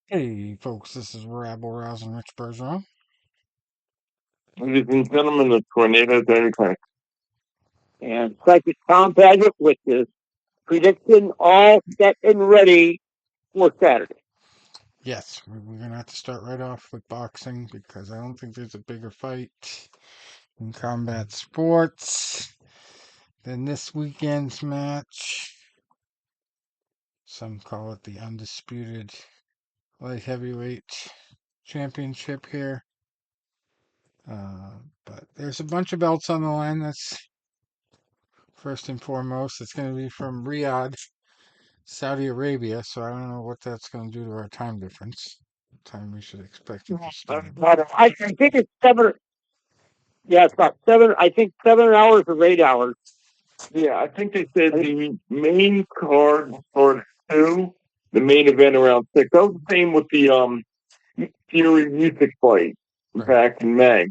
Hey, folks, this is Rabble Rouse and Rich Bergeron. Ladies and gentlemen, the tornado Anytime. And Psychic Tom Paget with his prediction all set and ready for Saturday. Yes, we're going to have to start right off with boxing because I don't think there's a bigger fight in combat sports than this weekend's match. Some call it the undisputed light heavyweight championship here. But there's a bunch of belts on the line. That's first and foremost. It's going to be from Riyadh, Saudi Arabia, so I don't know what that's going to do to our time difference. Time we should expect it to start. I think it's seven. Yeah, it's about seven. I think 7 hours or 8 hours. Yeah, I think they said the main card started 2, the main event around 6. That was the same with the Fury music fight Right. back in May.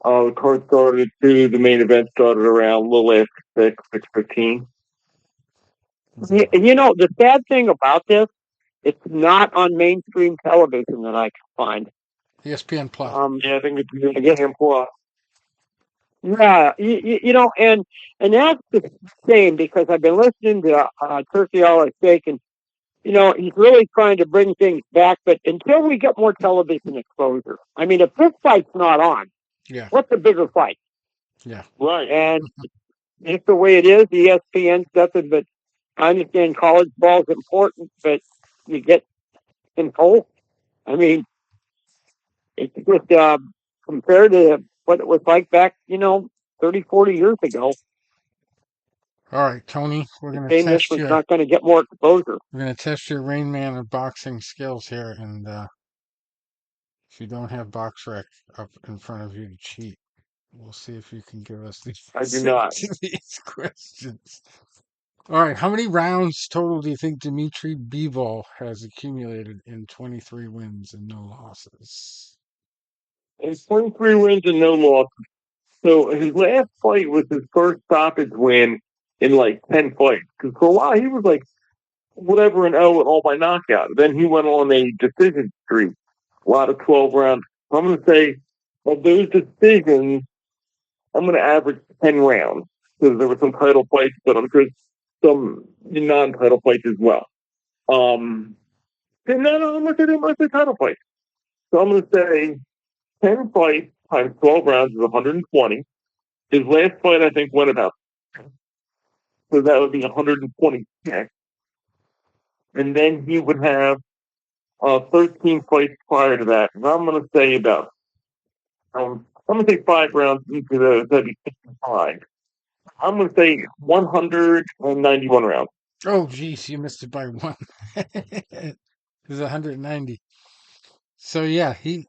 The card started at 2, the main event started around a little after 6:15. You know, the sad thing about this, it's not on mainstream television that I can find. ESPN Plus. Yeah, I think it's ESPN Plus. Yeah, and that's the same because I've been listening to Turkey All I Steak, and he's really trying to bring things back. But until we get more television exposure, I mean, if this fight's not on, Yeah, what's a bigger fight? yeah. Right. And it's the way it is. ESPN's nothing, but I understand college ball is important, but you get in whole. I mean, it's just compared to what it was like back, 30, 40 years ago. All right, Tony, we're gonna Saying this test was your not going to get more exposure. Rain Man of boxing skills here, and if you don't have box rec up in front of you to cheat, we'll see if you can give us the I do answer not. to these questions. All right, how many rounds total do you think Dimitrii Bivol has accumulated in 23 wins and no losses? It's 23 wins and no losses. So his last fight was his first stoppage win in like 10 fights. Because for a while he was like whatever an O all by knockout. Then he went on a decision streak, a lot of 12 rounds. I'm going to say of those decisions, I'm going to average 10 rounds because there were some title fights, but I'm sure some non-title fights as well. No, I'm going to say title fights. So I'm going to say 10 fights times 12 rounds is 120. His last fight, I think, went about, so that would be 126. And then he would have 13 fights prior to that. And I'm going to say about, I'm going to say 5 rounds into those. That'd be 55. I'm going to say 191 rounds. Oh, geez, you missed it by one. It was 190. So yeah, he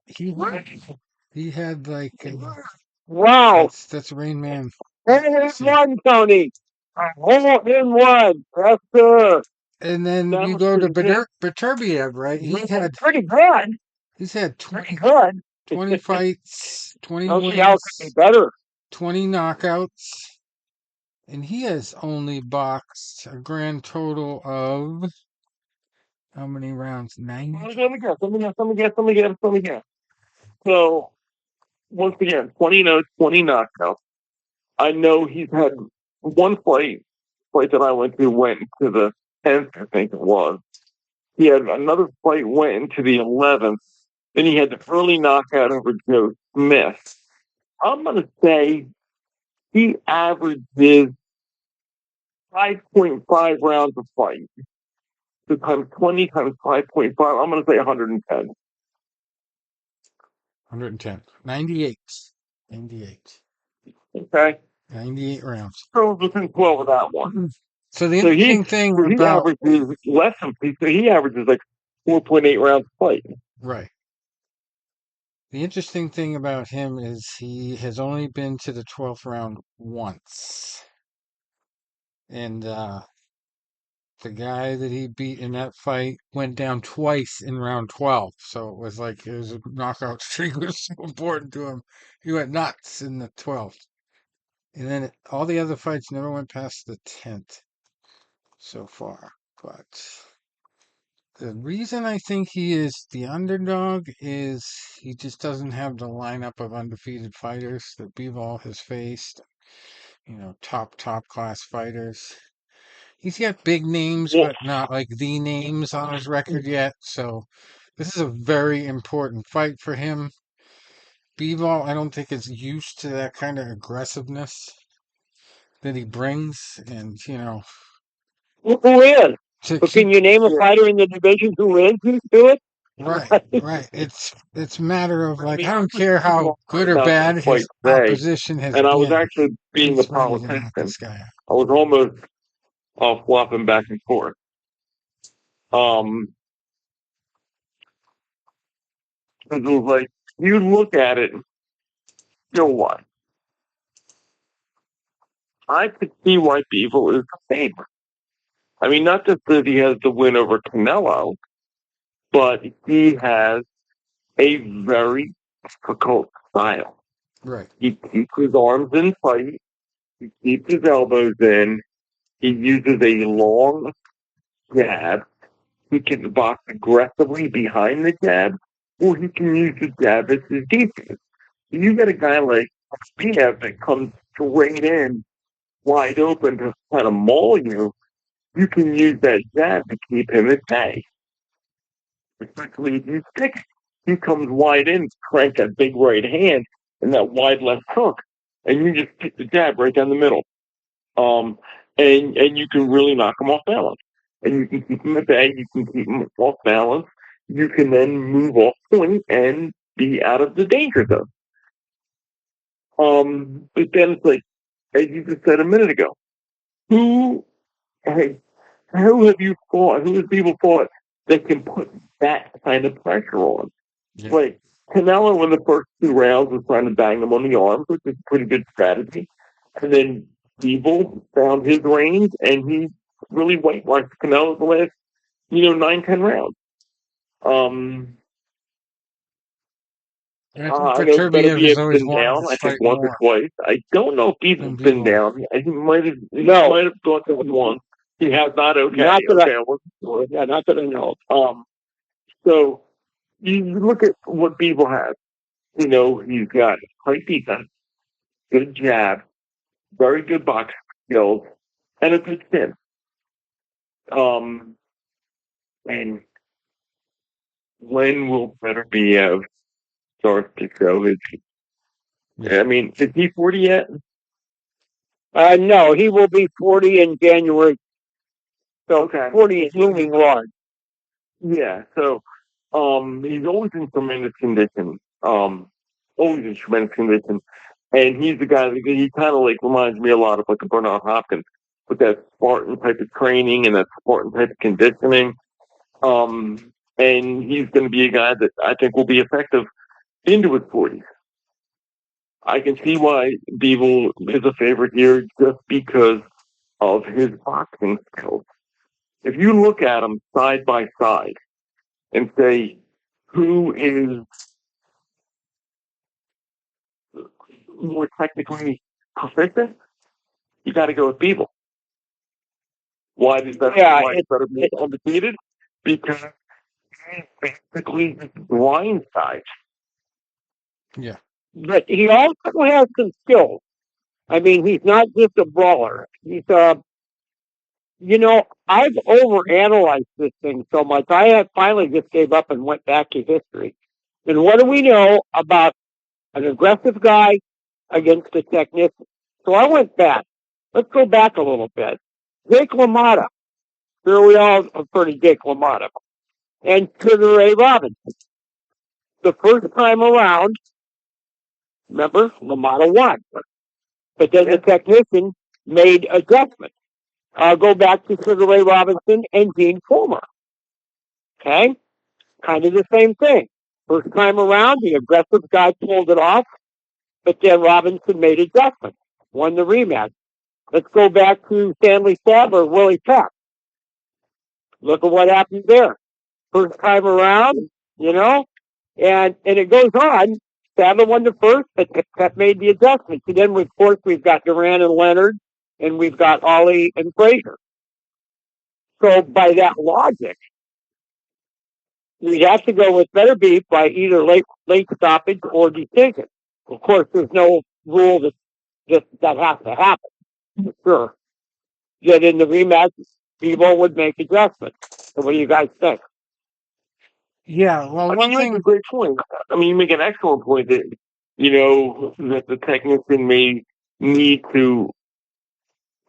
had like Wow. that's Rain Man. Hole in See, one, Tony. Hole in one. Yes, sir. and then That you was go to pretty good. Beterbiev, right? Pretty good. He's had Pretty good. 20 fights, 20 Don't see how it could be wins, better. 20 knockouts, and he has only boxed a grand total of how many rounds? 90. Let me guess. So, once again, 20 notes, 20 knockouts. I know he's had one fight that I went to the 10th, I think it was. He had another fight went into the 11th. Then he had the early knockout over Joe Smith. I'm going to say he averages 5.5 rounds of fight. So times 20 times 5.5, I'm going to say 110. 110. 98. 98. Okay? 98 rounds. So within 12 of that one. So the So interesting thing he about averages less than, so he averages like 4.8 rounds of fight. right. The interesting thing about him is he has only been to the 12th round once. And the guy that he beat in that fight went down twice in round 12. So it was like his knockout streak was so important to him. He went nuts in the 12th. And then all the other fights never went past the 10th so far. But The reason I think he is the underdog is he just doesn't have the lineup of undefeated fighters that Bivol has faced. Top class fighters. He's got big names, Well, but not like the names on his record yet. So this is a very important fight for him. Bivol, I don't think is used to that kind of aggressiveness that he brings, and Who is? to But can keep you name a fighter in the division who is used to it? right. It's a matter of I like mean, I I don't was care thinking how a lot good or about this bad fight his today, opposition has and I was been. actually being a He's ready to knock politician. this guy out. I was almost flopping back and forth. It was like you look at it, what? I could see why Bivol is the favorite. I mean, not just that he has the win over Canelo, but he has a very difficult style. Right. He keeps his arms in tight. He keeps his elbows in. He uses a long jab. He can box aggressively behind the jab, or he can use the jab as his defense. You get a guy like Beterbiev that comes straight in, wide open to kind of maul you. You can use that jab to keep him at bay. Especially if you stick, he comes wide in, crank that big right hand and that wide left hook, and you just pick the jab right down the middle. And you can really knock him off balance. And you can keep him at bay, you can keep him off balance. You can then move off point and be out of the danger zone. But then it's like, as you just said a minute ago, who hey, who have you fought? Who have people fought that can put that kind of pressure on? Yeah. Like Canelo in the first 2 rounds was trying to bang them on the arms, which is a pretty good strategy. And then Bivol found his range, and he really whitewashed Canelo the last, 9-10 rounds. And I think I know Beterbiev has Beterbiev's always been wanted down, this I think, fight once or more twice. I don't know if than Bivol's been Bivol. down. He might have gone to one. He has not. Okay, Not that okay. I wasn't sure. yeah, not that I know. So you look at what Bivol has. He's got great defense, good jab, very good boxing skills, and a good chin. And when will Beterbiev start to show his? Yeah. I mean, is he 40 yet? No, he will be 40 in January. So Okay. 40 is looming large. Yeah. So, he's always in tremendous condition. Always in tremendous condition. And he's the guy that he kind of like reminds me a lot of like a Bernard Hopkins with that Spartan type of training and that Spartan type of conditioning. And he's going to be a guy that I think will be effective into his 40s. I can see why Bivol is a favorite here just because of his boxing skills. If you look at them side by side and say, who is more technically proficient, you got to go with Bivol. Why does that? Yeah, Why it's better be undefeated? Because he's basically blind side. Yeah. but he also has some skills. I mean, he's not just a brawler. He's I've overanalyzed this thing so much. I have finally just gave up and went back to history. And what do we know about an aggressive guy against a technician? So I went back. Let's go back a little bit. Jake LaMotta. Sure, we all have heard of Jake LaMotta. And Sugar Ray Robinson. The first time around, remember, LaMotta won. But then the technician made adjustments. Go back to Sugar Ray Robinson and Gene Fullmer. Okay? Kind of the same thing. First time around, the aggressive guy pulled it off, but then Robinson made adjustments, won the rematch. Let's go back to Stanley Sadler, Willie Pep. Look at what happened there. First time around, and it goes on. Sadler won the first, but Pep made the adjustments. And then, of course, we've got Duran and Leonard, and we've got Ollie and Frazier. So by that logic, We'd have to go with Beterbiev by either late stoppage or decision. Of course, there's no rule that has to happen. For sure. Yet in the rematch, Bivol would make adjustments. So what do you guys think? Yeah, well, I mean, one you make a thing, great point. I mean, you make an excellent point that, that the technician may need to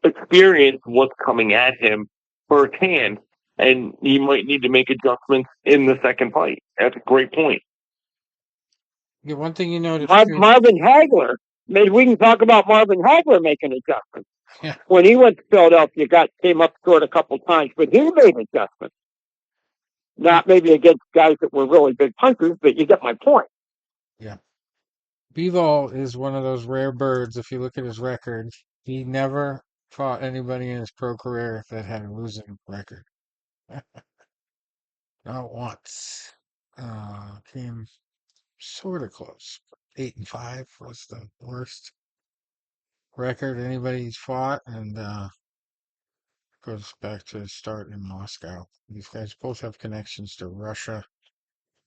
experience what's coming at him firsthand, and he might need to make adjustments in the second fight. That's a great point. yeah, one thing you notice too. Marvin Hagler. Maybe we can talk about Marvin Hagler making adjustments. Yeah, When he went to Philadelphia, came up short a couple times, but he made adjustments. Not maybe against guys that were really big punchers, but you get my point. yeah. Bivol is one of those rare birds. If you look at his record, he never fought anybody in his pro career that had a losing record. Not once. Came sort of close. 8-5 was the worst record anybody's fought, and goes back to his start in Moscow. These guys both have connections to Russia.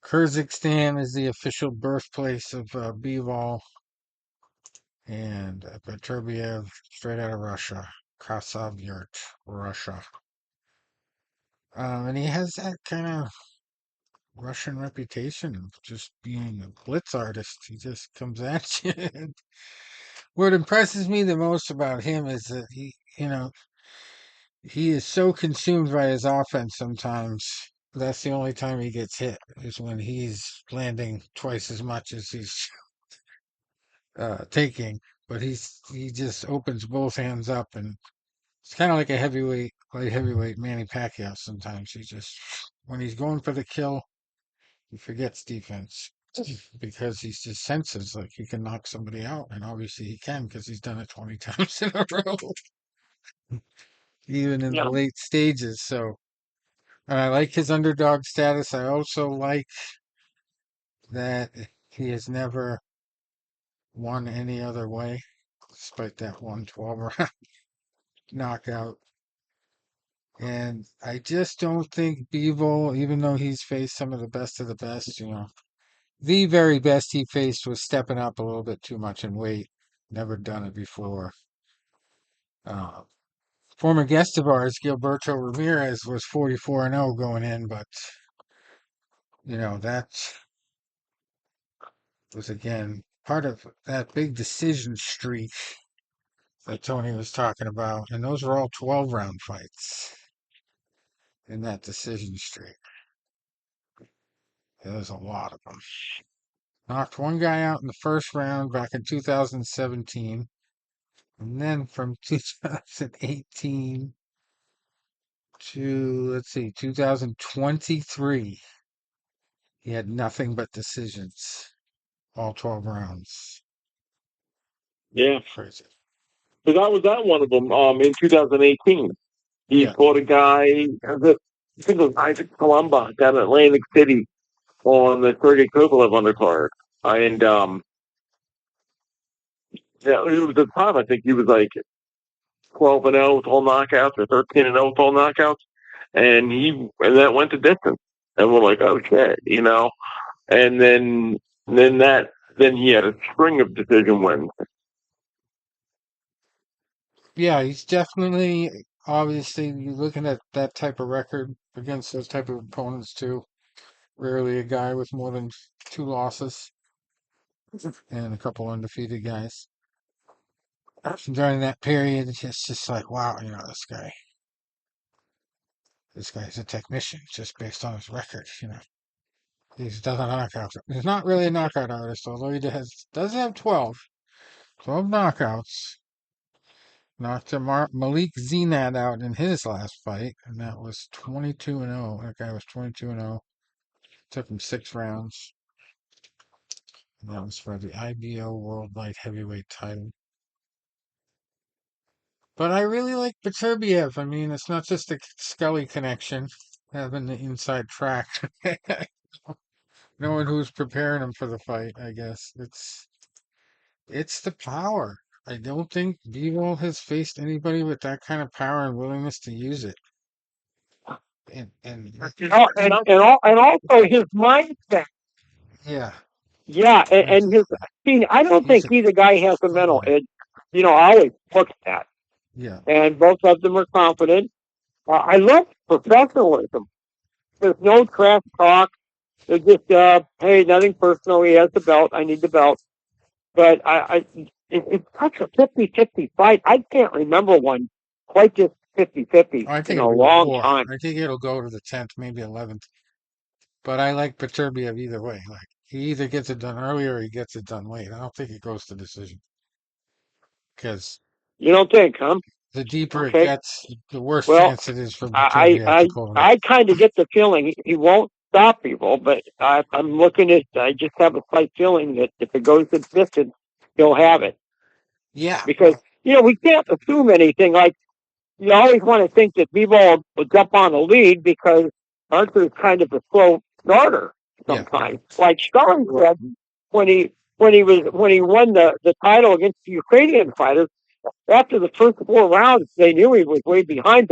Kyrgyzstan is the official birthplace of Bivol, and Beterbiev, straight out of Russia, Krasavurt, Russia. And he has that kind of Russian reputation of just being a blitz artist. He just comes at you. What impresses me the most about him is that he is so consumed by his offense sometimes. That's the only time he gets hit is when he's landing twice as much as he's taking. But he just opens both hands up, and it's kind of like a light heavyweight Manny Pacquiao. Sometimes he just, when he's going for the kill, he forgets defense because he just senses like he can knock somebody out, and obviously he can because he's done it 20 times in a row, even in the Yeah. late stages. So, and I like his underdog status. I also like that he has never won any other way, despite that 112 round knockout. And I just don't think Bivol, even though he's faced some of the best, the very best he faced was stepping up a little bit too much in weight. Never done it before. Uh, Former guest of ours, Gilberto Ramirez, was 44-0 going in, but that was again part of that big decision streak that Tony was talking about, and those were all 12-round fights in that decision streak. There's a lot of them. Knocked one guy out in the first round back in 2017, and then from 2018 to, let's see, 2023, he had nothing but decisions, all 12 rounds. Yeah. Crazy. So that was that one of them in 2018. He Yeah. fought a guy, I think it was Isaac Columba down in Atlantic City on the Sergey Kovalev undercard. And yeah, it was the time I think he was like 12-0 with all knockouts or 13-0 with all knockouts. And that went to distance. And we're like, oh shit, And then he had a string of decision wins. Yeah, he's definitely, obviously, you're looking at that type of record against those type of opponents too. Rarely a guy with more than 2 losses and a couple undefeated guys. During that period, it's just like, wow, this guy's a technician just based on his record. He's does a knockout. He's not really a knockout artist, although he does have 12 knockouts. Knocked Malik Zenat out in his last fight, and that was 22-0. That guy was 22-0. Took him 6 rounds. And that was for the IBO World Light Heavyweight title. But I really like Beterbiev. I mean, it's not just a Scully connection, having the inside track. Knowing who's preparing him for the fight, I guess. It's the power. I don't think Bivol has faced anybody with that kind of power and willingness to use it. and and also his mindset. yeah, Yeah, it's, and his. See, I don't he's think a either guy has a mental fighter. edge. I always look at that, Yeah, and both of them are confident. I love professionalism. There's no trash talk. There's just, hey, nothing personal. He has the belt. I need the belt. But it's such a 50-50 fight. I can't remember one quite just 50-50 I in think a it'll be long more. time. I think it'll go to the 10th, maybe 11th. But I like Beterbiev either way. Like he either gets it done early or he gets it done late. I don't think it goes to decision because You don't think, huh? the deeper it Okay. gets, the worse Well, chance it is for I Beterbiev to I pull it out. I kind of get the feeling he won't stop people, but I'm looking at. I just have a slight feeling that if it goes the distance, he'll have it Yeah, because we can't assume anything. Like you always want to think that Bivol will jump on a lead because Arthur's kind of a slow starter yeah, sometimes. Like Starling said when he won the title against the Ukrainian fighters, after the first 4 rounds, they knew he was way behind,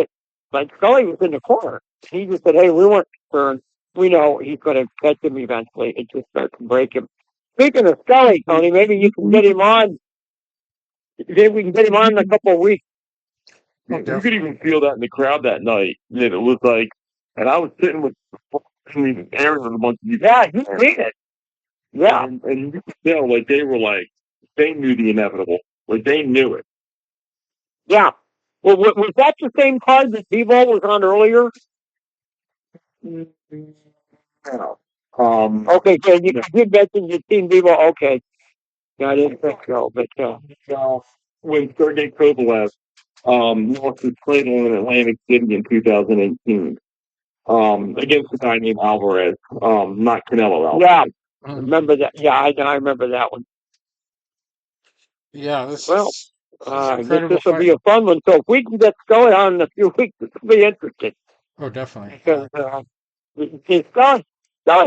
but Scully was in the corner. He just said, "Hey, we weren't concerned. We know he's going to catch him eventually. It just starts to break him." Speaking of Scully, Tony, maybe you can get him on. Maybe we can get him on in a couple of weeks. oh, You could even feel that in the crowd that night. And it was like, and I was sitting with Aaron and a bunch of you. Yeah, you seen it. Yeah, And you could tell, like, they were like, they knew the inevitable. Like, they knew it. yeah. Well, was that the same card that Bivol was on earlier? No. Okay, so you did mention you'd seen Bivol. Okay, yeah, I didn't think so, but When Sergey Kovalev lost his title in Atlantic City in 2018 against a guy named Alvarez, not Canelo Alvarez. yeah, mhm. remember that? Yeah, I remember that one. Yeah. Well, This is an I guess incredible this will fight. be a fun one. So if we can get Scully on in a few weeks, this will be interesting Oh, definitely. because Scully's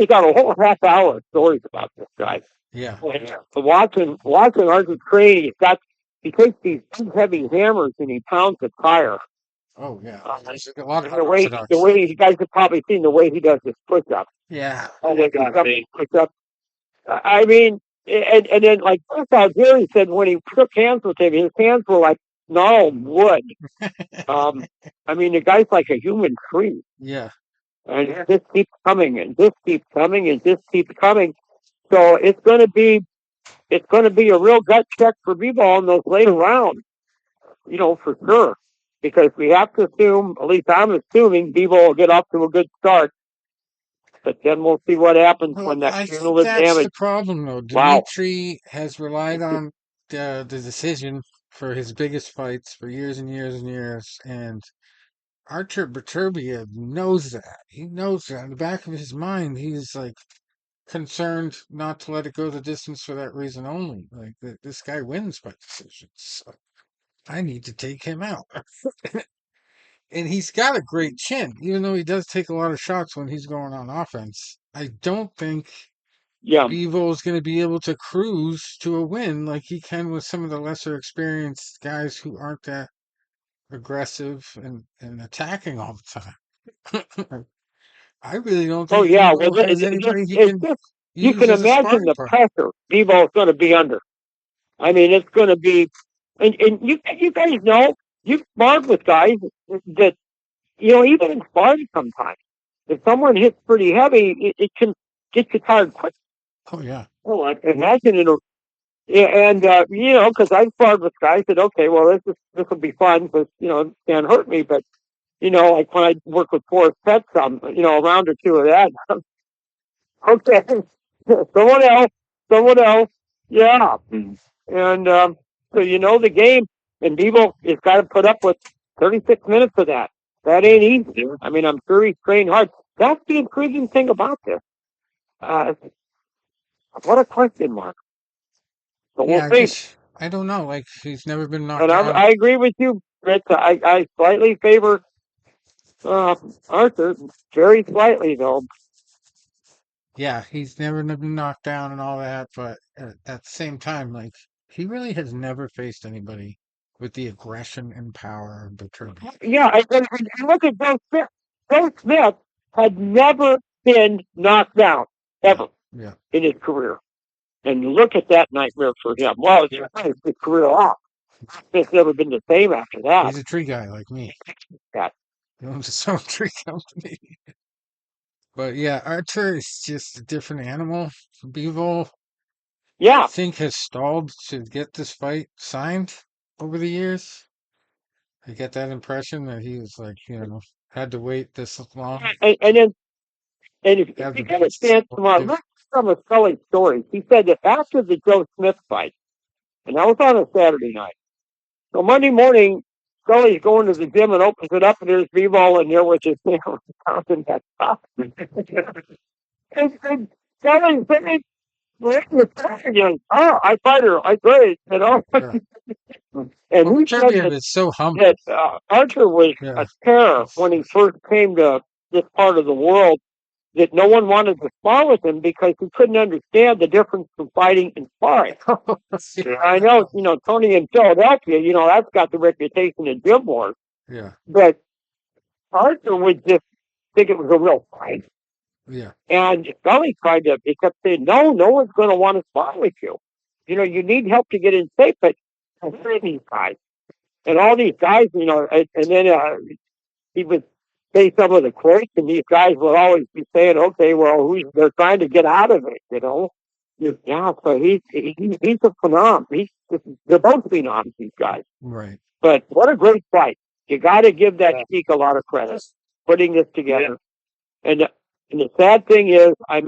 got a whole half hour of stories about this guy. Yeah. Watching Artur Beterbiev, he takes these big heavy hammers and he pounds the tire. Oh, yeah. There's a lot of The way unorthodox. you guys have probably seen the way he does his push up. Yeah. Oh my God, Push up. I mean, and then like first out here, he said when he shook hands with him, his hands were like gnarled wood. I mean, the guy's like a human tree, Yeah. and this keeps coming, and this keeps coming, and this keeps coming. So it's going to be a real gut check for Bivol in those later rounds, for sure. Because we have to assume, at least I'm assuming, Bivol will get off to a good start. But then we'll see what happens Well, when that I think cumulative that's the damage. problem, though. Wow. Dimitri has relied on the decision for his biggest fights for years and years and years, and Artur Beterbiev knows that. He knows that. In the back of his mind, he's like concerned not to let it go the distance for that reason only. Like this guy wins by decision, so I need to take him out. And he's got a great chin, even though he does take a lot of shots when he's going on offense. I don't think Yeah. Bivol is going to be able to cruise to a win like he can with some of the lesser experienced guys who aren't that aggressive and attacking all the time. I really don't Oh, think yeah. Well, Bivol has anybody he it's can just, you use can as a imagine sparring the partner. pressure Bivol is going to be under. I mean, it's going to be, and you guys know, you've sparred with guys that, even in sparring sometimes, if someone hits pretty heavy, it can get you tired quick. Oh yeah, Oh, I can imagine it. Yeah, and because I sparred with guys that okay, well this will be fun, but it can't hurt me. But like when I work with Forrest Pet, a round or two of that. Okay, someone else, yeah, and so the game, and Devo has got to put up with 36 minutes of that. That ain't easy. I mean, I'm sure he's trained hard. That's the intriguing thing about this. Uh, what a question mark. So we'll yeah. see. I don't know. Like he's never been knocked And down. I agree with you, Rich. I slightly favor Arthur, very slightly though. Yeah, he's never been knocked down and all that. But at the same time, like he really has never faced anybody with the aggression and power of Beterbiev. Yeah, and look at Joe Smith. Joe Smith had never been knocked down, ever, Yeah. in his career. And you look at that nightmare for him. Well, it's his career off. It's never been the same after that. He's a tree guy like me. That. He owns his own tree company. But yeah, Artur is just a different animal. Bivol, I Yeah. think, has stalled to get this fight signed over the years. I get that impression that he was like, had to wait this long. And then, and if Have you the get a chance tomorrow, look at some of Scully's stories. He said that after the Joe Smith fight, and that was on a Saturday night. So Monday morning, Scully's going to the gym and opens it up, and there's Bivol in there with his nails counting that stuff. And Scully's saying, oh, I fight her. I great, Yeah. And Well, he said Beterbiev is so humble. that Artur was Yeah. a terror when he first came to this part of the world, that no one wanted to spar with him because he couldn't understand the difference between fighting and sparring. I know, Tony in Philadelphia, that's got the reputation of gym wars. Yeah. But Artur would just think it was a real fight. Yeah. And Scully he kept saying, no one's going to want to spar with you. You need help to get in shape, but these guys. And all these guys, and then he would say some of the quotes, and these guys would always be saying, okay, well, they're trying to get out of it, Yeah, so he's a phenomenon. They're both phenoms, these guys. Right. But what a great fight. You got to give that Sheik a lot of credit, putting this together. Yeah. And the sad thing is, I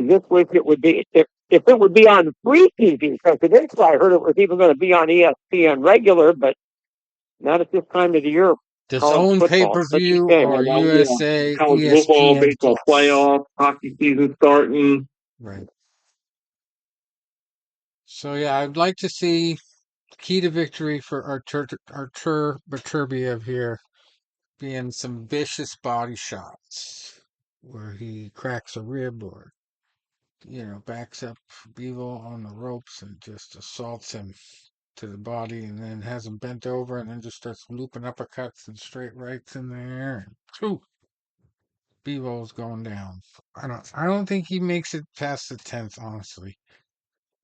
just wish it would be, if it would be on free TV, because initially I heard it was even going to be on ESPN regular, but not at this time of the year. His own pay-per-view or USA, college ESPN football, baseball playoff, hockey season starting. Right. So yeah, I'd like to see key to victory for Artur Beterbiev here being some vicious body shots where he cracks a rib or backs up Bivol on the ropes and just assaults him to the body and then has him bent over and then just starts looping uppercuts and straight rights in there and phew, Bivol's going down. I don't think he makes it past the 10th, honestly.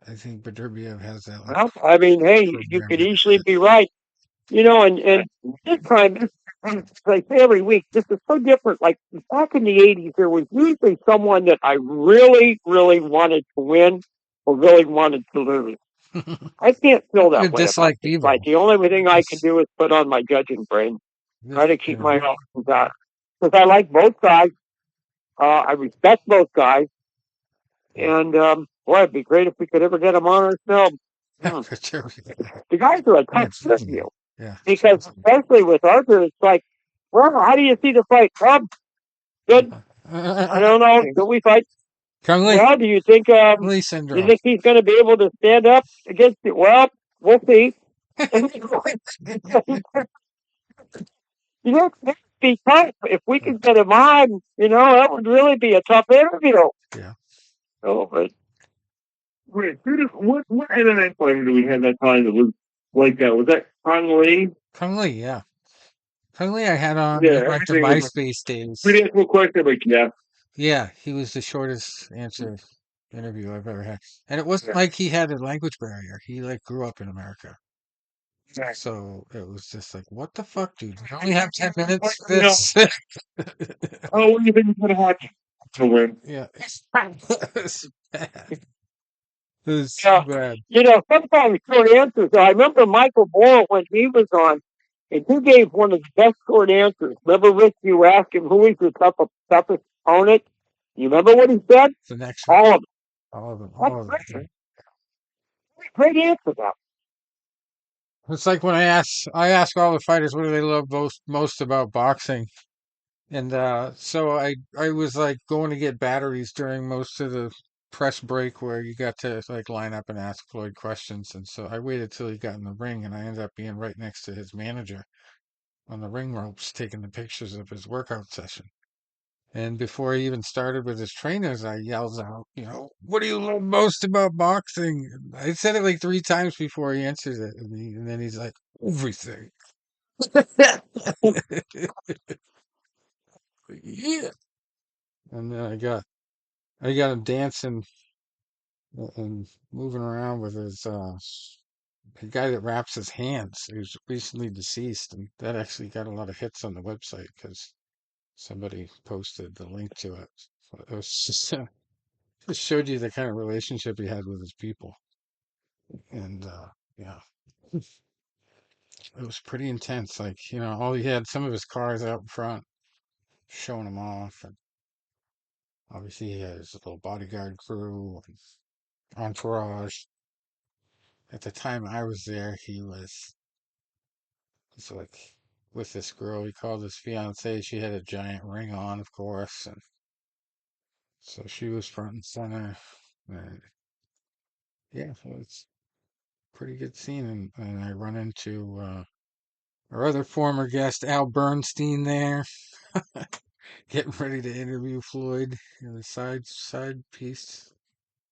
I think Beterbiev has that. Well, hey, you could easily be right. And this time, like every week, this is so different. Like back in the 80s, there was usually someone that I really, really wanted to win or really wanted to lose. I can't feel that way. Dislike Bivol. Like the only thing I can do is put on my judging brain, try to keep my options out. Because I like both sides. I respect both guys. And boy, it'd be great if we could ever get them on our film. The guys are a tough interview. Yeah. Because especially with Artur, it's like, well, how do you see the fight? Good. I don't know. Do we fight? Well, do you think he's going to be able to stand up against it? Well, we'll see. It'd be tough. If we could get him on, that would really be a tough interview. Yeah. Oh, but wait, what MMA fighter do we have that time that was like that? Was that Kung Lee? Kung Lee, yeah. Kung Lee I had on like the MySpace days. We didn't ask a question, but yeah. Yeah, he was the shortest answer interview I've ever had. And it wasn't like he had a language barrier. He grew up in America. Right. So it was just like, what the fuck, dude? We only have 10 minutes for this. Oh, what do you think he's gonna watch to win? Yeah. It's bad. It's bad. Sometimes short answers. I remember Michael Boyle when he was on, and he gave one of the best short answers. Remember, Rich, you asked him who is your toughest opponent? You remember what he said? The next one. All of them. All of them. All of them. Great answer, though. It's like when I ask all the fighters what do they love most about boxing, and so I was like going to get batteries during most of the press break where you got to line up and ask Floyd questions, and so I waited till he got in the ring, and I ended up being right next to his manager on the ring ropes taking the pictures of his workout session. And before he even started with his trainers, I yelled out, what do you love most about boxing? I said it 3 times before he answered it. And then he's like, everything. Yeah. And then I got him dancing and moving around with his the guy that wraps his hands. He was recently deceased, and that actually got a lot of hits on the website because somebody posted the link to it. So it was just just showed you the kind of relationship he had with his people, and yeah, it was pretty intense. Like all he had some of his cars out in front, showing them off, and obviously he had his little bodyguard crew and entourage. At the time I was there, he's like with this girl. He called his fiance. She had a giant ring on, of course, and so she was front and center. And yeah, so it's pretty good scene. And I run into our other former guest, Al Bernstein, there, getting ready to interview Floyd in the side piece.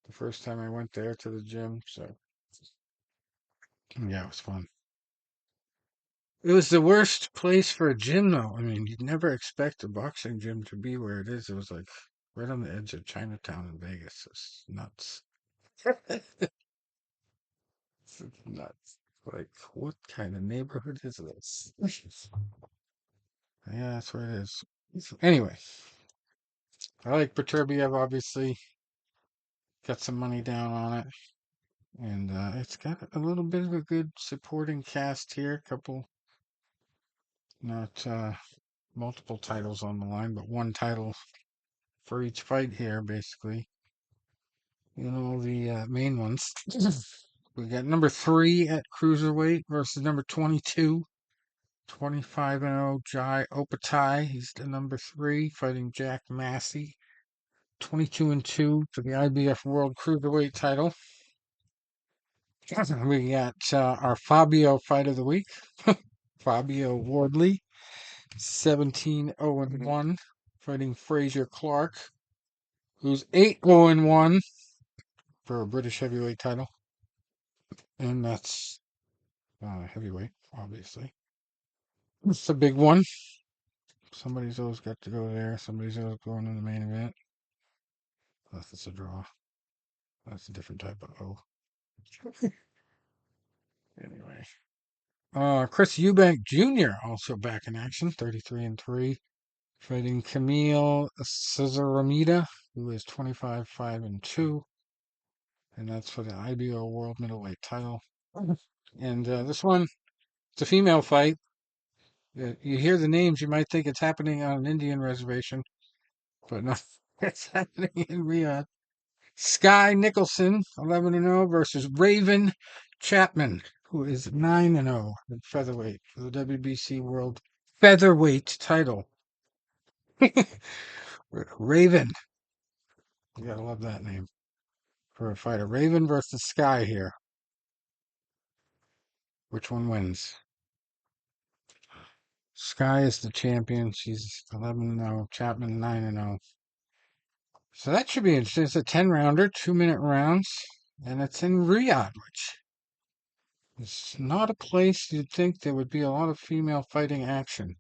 The first time I went there to the gym, so yeah, it was fun. It was the worst place for a gym, though. I mean, you'd never expect a boxing gym to be where it is. It was like right on the edge of Chinatown in Vegas. It's nuts. It's nuts. Like, what kind of neighborhood is this? Yeah, that's where it is. Anyway, I like Beterbiev, obviously. Got some money down on it. And it's got a little bit of a good supporting cast here. Couple, not multiple titles on the line, but one title for each fight here, basically. The main ones. We got number 3 at cruiserweight versus number 22. 25-0 Jai Opatai. He's the number 3, fighting Jack Massey. 22-2 for the IBF World Cruiserweight title. We got our Fabio fight of the week. Fabio Wardley. 17-0-1, fighting Frazier Clark, who's 8-0-1 for a British heavyweight title. And that's heavyweight, obviously. It's a big one. Somebody's always got to go there. Somebody's always going in the main event. Unless it's a draw. That's a different type of O. Anyway. Chris Eubank Jr. also back in action, 33-3, fighting Camille Cesaramita, who is 25-5-2, and that's for the IBO World Middleweight title. And this one, it's a female fight. You hear the names, you might think it's happening on an Indian reservation, but no, it's happening in Riyadh. Sky Nicholson, 11-0, versus Raven Chapman, who is 9-0 in featherweight for the WBC World Featherweight title. Raven. You gotta love that name for a fighter. Raven versus Sky here. Which one wins? Sky is the champion. She's 11-0. Chapman 9-0. So that should be interesting. It's a 10-rounder, 2-minute rounds, and it's in Riyadh, which is not a place you'd think there would be a lot of female fighting action.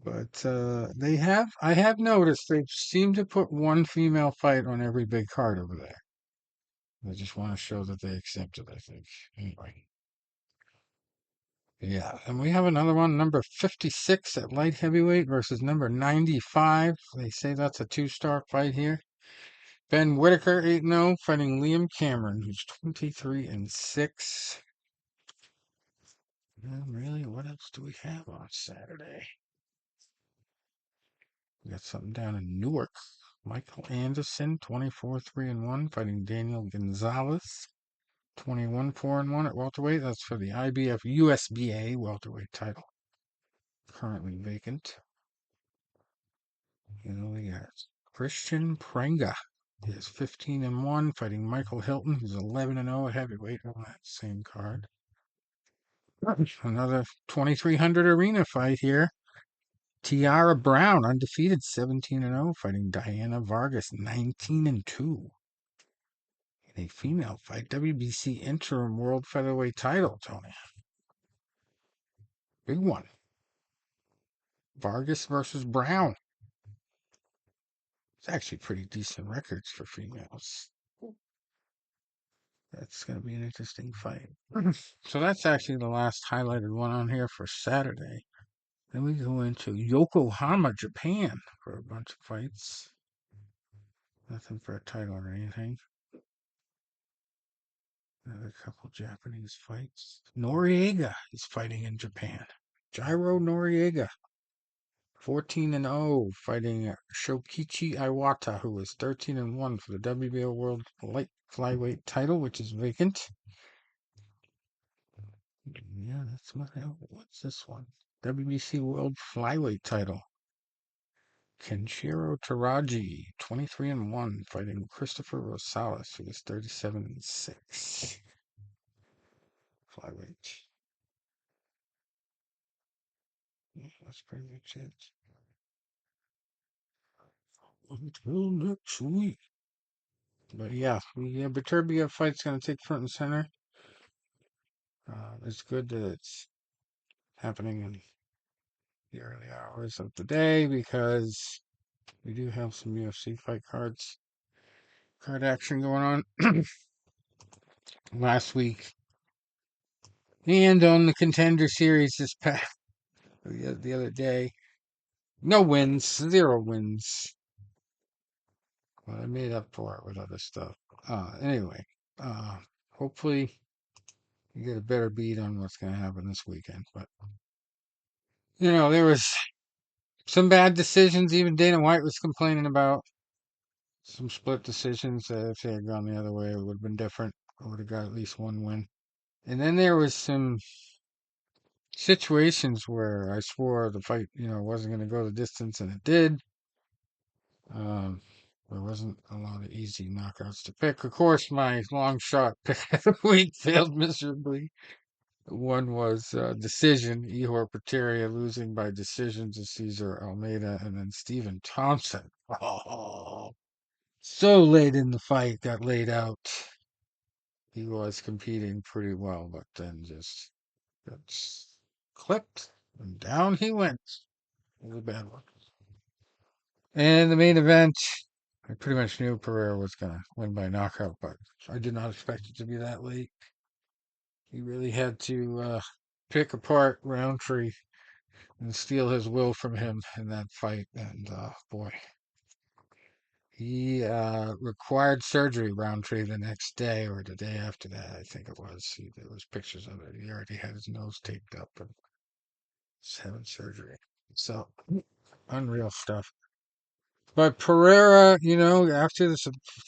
But I have noticed they seem to put one female fight on every big card over there. They just want to show that they accept it, I think. Anyway. Yeah, and we have another one, number 56 at light heavyweight versus number 95. They say that's a 2-star fight here. Ben Whitaker, 8-0, fighting Liam Cameron, who's 23-6. Really, what else do we have on Saturday? We got something down in Newark. Michael Anderson, 24-3-1, fighting Daniel Gonzalez, 21-4-1 at welterweight. That's for the IBF USBA welterweight title, currently vacant. We got Christian Prenga. He is 15-1, fighting Michael Hilton, who's 11-0 at heavyweight on that same card. Another 2300 arena fight here. Tiara Brown, undefeated, 17-0, fighting Diana Vargas, 19-2. In a female fight, WBC interim world featherweight title, Tony. Big one. Vargas versus Brown. It's actually pretty decent records for females. That's going to be an interesting fight. So that's actually the last highlighted one on here for Saturday. Then we go into Yokohama, Japan for a bunch of fights. Nothing for a title or anything. Another couple Japanese fights. Noriega is fighting in Japan. Jairo Noriega, 14-0, fighting Shokichi Iwata, who is 13-1 for the WBO World Light Flyweight title, which is vacant. Yeah, that's what's this one? WBC World Flyweight title. Kenshiro Taraji, 23-1, fighting Christopher Rosales, who is 37-6. Flyweight. Yeah, that's pretty much it. Until next week. But yeah, the Beterbiev fight's going to take front and center. It's good that it's happening in the early hours of the day because we do have some UFC fight card action going on last week. And on the Contender Series this past the other day, no wins, 0 wins. Well, I made up for it with other stuff. Anyway, hopefully you get a better beat on what's going to happen this weekend. But there was some bad decisions. Even Dana White was complaining about some split decisions. If they had gone the other way, it would have been different. I would have got at least one win. And then there was some situations where I swore the fight, wasn't going to go the distance, and it did. There wasn't a lot of easy knockouts to pick. Of course, my long shot pick of the week failed miserably. One was decision, Ihor Peteria losing by decision to Cesar Almeida, and then Stephen Thompson. Oh, so late in the fight, got laid out. He was competing pretty well, but then just got clipped, and down he went. It was a bad one. And the main event, I pretty much knew Pereira was going to win by knockout, but I did not expect it to be that late. He really had to pick apart Roundtree and steal his will from him in that fight. And boy, he required surgery, Roundtree, the next day or the day after that, I think it was. There was pictures of it. He already had his nose taped up and was having surgery. So, unreal stuff. But Pereira, after a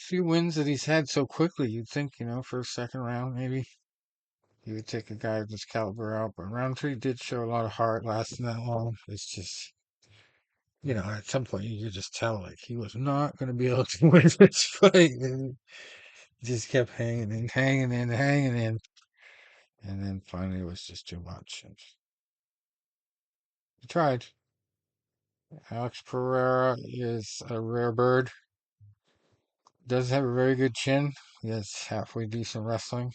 few wins that he's had so quickly, you'd think, for a second round, maybe he would take a guy of this caliber out. But Roundtree did show a lot of heart lasting that long. It's just, at some point you could just tell, like, he was not going to be able to win this fight. And he just kept hanging in, hanging in, hanging in. And then finally it was just too much. And he tried. Alex Pereira is a rare bird. Does have a very good chin. He has halfway decent wrestling.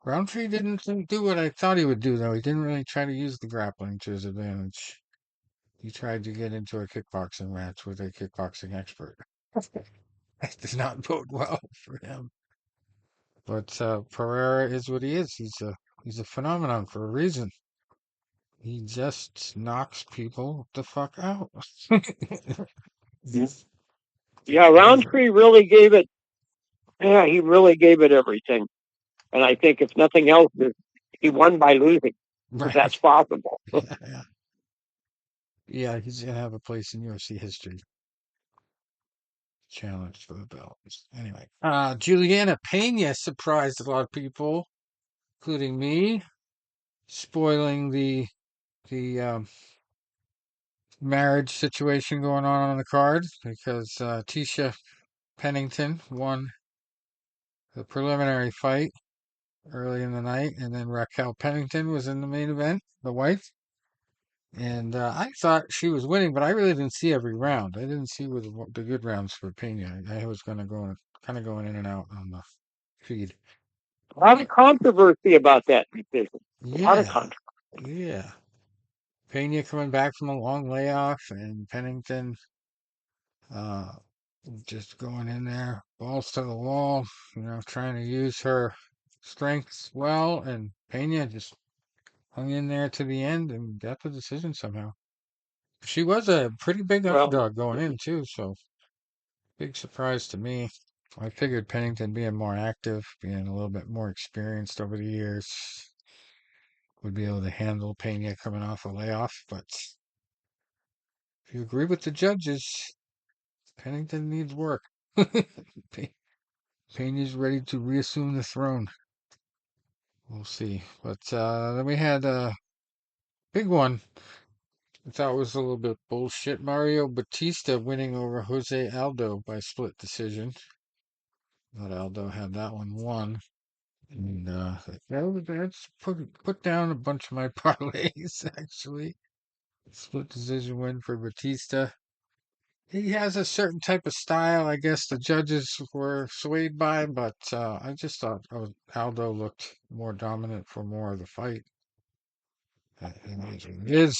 Roundtree didn't do what I thought he would do, though. He didn't really try to use the grappling to his advantage. He tried to get into a kickboxing match with a kickboxing expert. That does not bode well for him. But Pereira is what he is. He's a phenomenon for a reason. He just knocks people the fuck out. Yeah, Roundtree really gave it. Yeah, he really gave it everything. And I think if nothing else, he won by losing. If that's Right. possible. Yeah. Yeah, he's gonna have a place in UFC history. Challenge for the belt. Anyway, Juliana Pena surprised a lot of people, including me, spoiling the marriage situation going on the card because Tisha Pennington won the preliminary fight early in the night, and then Raquel Pennington was in the main event, the wife. And I thought she was winning, but I really didn't see every round. I didn't see the good rounds for Pena. I was kind of going in and out on the feed. A lot of controversy about that decision. A lot of Yeah, controversy. yeah. Pena coming back from a long layoff, and Pennington just going in there, balls to the wall, trying to use her strengths well, and Pena just hung in there to the end and got the decision somehow. She was a pretty big Well, underdog going in too, so big surprise to me. I figured Pennington being more active, being a little bit more experienced over the years, would be able to handle Pena coming off a layoff, but if you agree with the judges, Pennington needs work. Pena's ready to reassume the throne. We'll see. But then we had a big one. I thought was a little bit bullshit. Mario Batista winning over Jose Aldo by split decision. Thought Aldo had that one won. And that's put down a bunch of my parlays, actually. Split decision win for Batista. He has a certain type of style, I guess the judges were swayed by, but I just thought Aldo looked more dominant for more of the fight. It is.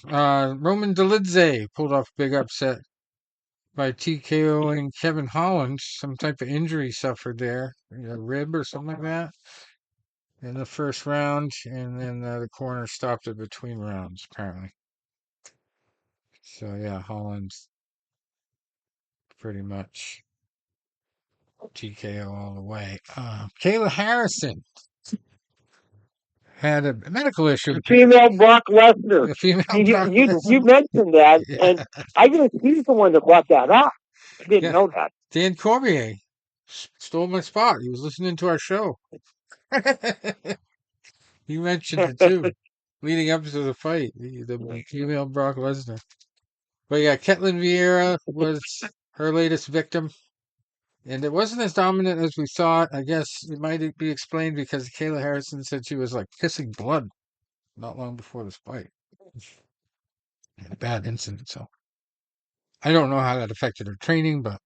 Roman Dolidze pulled off a big upset by TKOing Kevin Holland. Some type of injury suffered there, a rib or something like that, in the first round, and then the corner stopped it between rounds, apparently. So yeah, Holland's pretty much TKO all the way. Kayla Harrison had a medical issue. the female Brock Lesnar. The female You, Brock you, Lesnar. you mentioned that, Yeah, and I guess he's the one that brought that up. I didn't yeah. know that. Dan Cormier stole my spot. He was listening to our show. You mentioned it too, leading up to the fight, the female Brock Lesnar. But yeah, Ketlin Vieira was her latest victim, and it wasn't as dominant as we thought. I guess it might be explained because Kayla Harrison said she was like pissing blood not long before this fight. A bad incident, so I don't know how that affected her training, but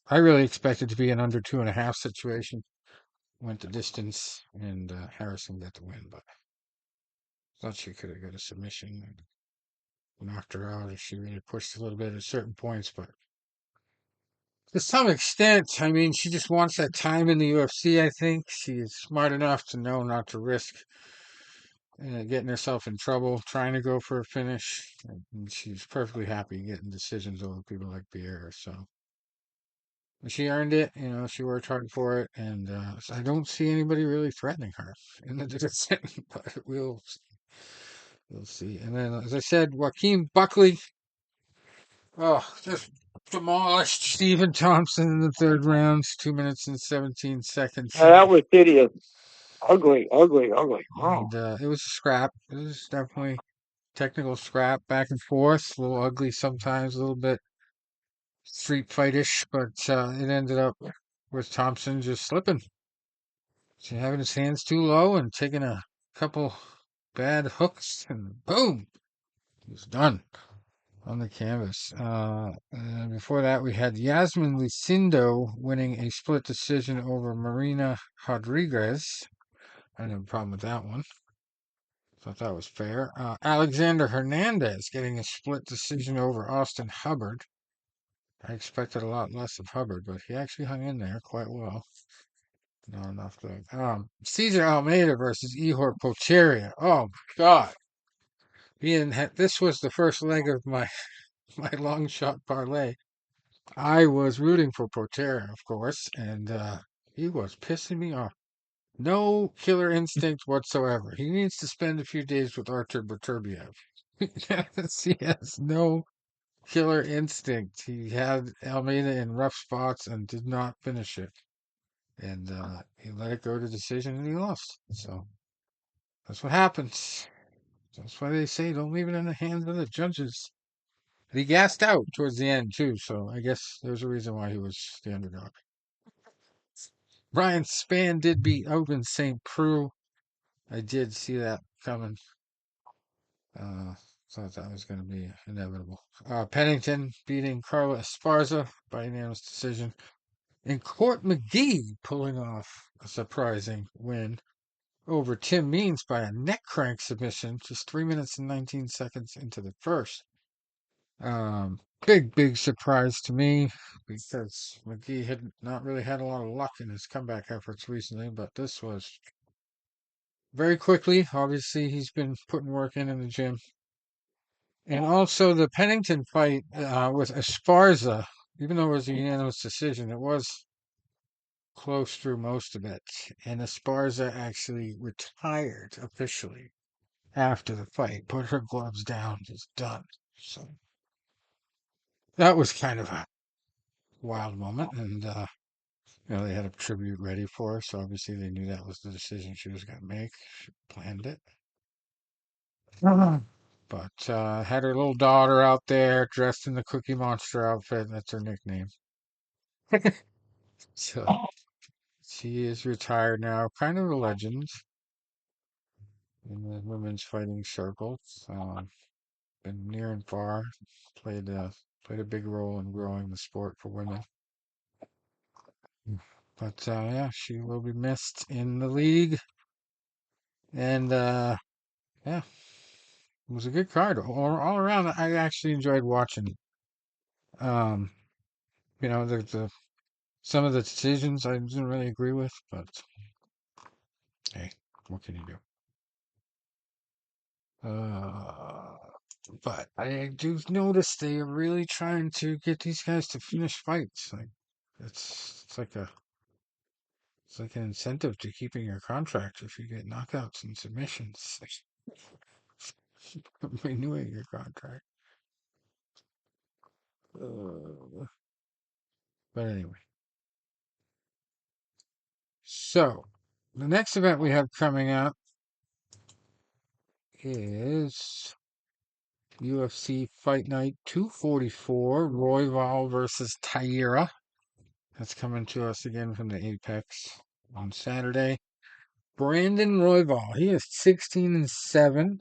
I really expected to be an under 2.5 situation. Went the distance, and Harrison got the win, but thought she could have got a submission and knocked her out if she really pushed a little bit at certain points. But to some extent, I mean, she just wants that time in the UFC, I think. She is smart enough to know not to risk getting herself in trouble trying to go for a finish. And she's perfectly happy getting decisions over people like Pierre. So she earned it. She worked hard for it. And I don't see anybody really threatening her in the division. But we'll see. And then, as I said, Joaquin Buckley. Oh, just demolished Stephen Thompson in the third round. 2 minutes and 17 seconds. Yeah, that was hideous. Ugly, ugly, ugly. Wow. And it was a scrap. It was definitely technical scrap, back and forth. A little ugly sometimes, a little bit street fightish, but it ended up with Thompson just slipping. So having his hands too low and taking a couple bad hooks, and boom, he was done on the canvas. And before that, we had Yasmin Lucindo winning a split decision over Marina Rodriguez. I didn't have a problem with that one. Thought that was fair. Alexander Hernandez getting a split decision over Austin Hubbard. I expected a lot less of Hubbard, but he actually hung in there quite well. Not enough to. Cesar Almeida versus Ihor Potieria. Oh my God! This was the first leg of my long shot parlay. I was rooting for Potieria, of course, and he was pissing me off. No killer instinct whatsoever. He needs to spend a few days with Artur Beterbiev. Yes, he has no killer instinct. He had Almeida in rough spots and did not finish it. And he let it go to decision and he lost. So that's what happens. That's why they say don't leave it in the hands of the judges. And he gassed out towards the end too, so I guess there's a reason why he was the underdog. Brian Spann did beat Open St. Preux. I did see that coming. Thought that was going to be inevitable. Pennington beating Carla Esparza by unanimous decision. And Court McGee pulling off a surprising win over Tim Means by a neck crank submission, just 3 minutes and 19 seconds into the first. Big surprise to me because McGee had not really had a lot of luck in his comeback efforts recently, but this was very quickly. Obviously, he's been putting work in the gym. And also the Pennington fight with Esparza, even though it was a unanimous decision, it was close through most of it. And Esparza actually retired officially after the fight, put her gloves down, just done. So that was kind of a wild moment. And, they had a tribute ready for her. So obviously they knew that was the decision she was going to make. She planned it. But had her little daughter out there dressed in the Cookie Monster outfit. That's her nickname. So she is retired now, kind of a legend in the women's fighting circles. Been near and far, played played a big role in growing the sport for women. But yeah, she will be missed in the league. And yeah, it was a good card all around. I actually enjoyed watching. Um, the some of the decisions I didn't really agree with, but hey, what can you do? But I do notice they are really trying to get these guys to finish fights. Like it's like an incentive to keeping your contract if you get knockouts and submissions. Renewing your contract. But anyway, so the next event we have coming up is UFC Fight Night 244, Royval versus Taira. That's coming to us again from the Apex on Saturday. Brandon Royval, he is 16-7,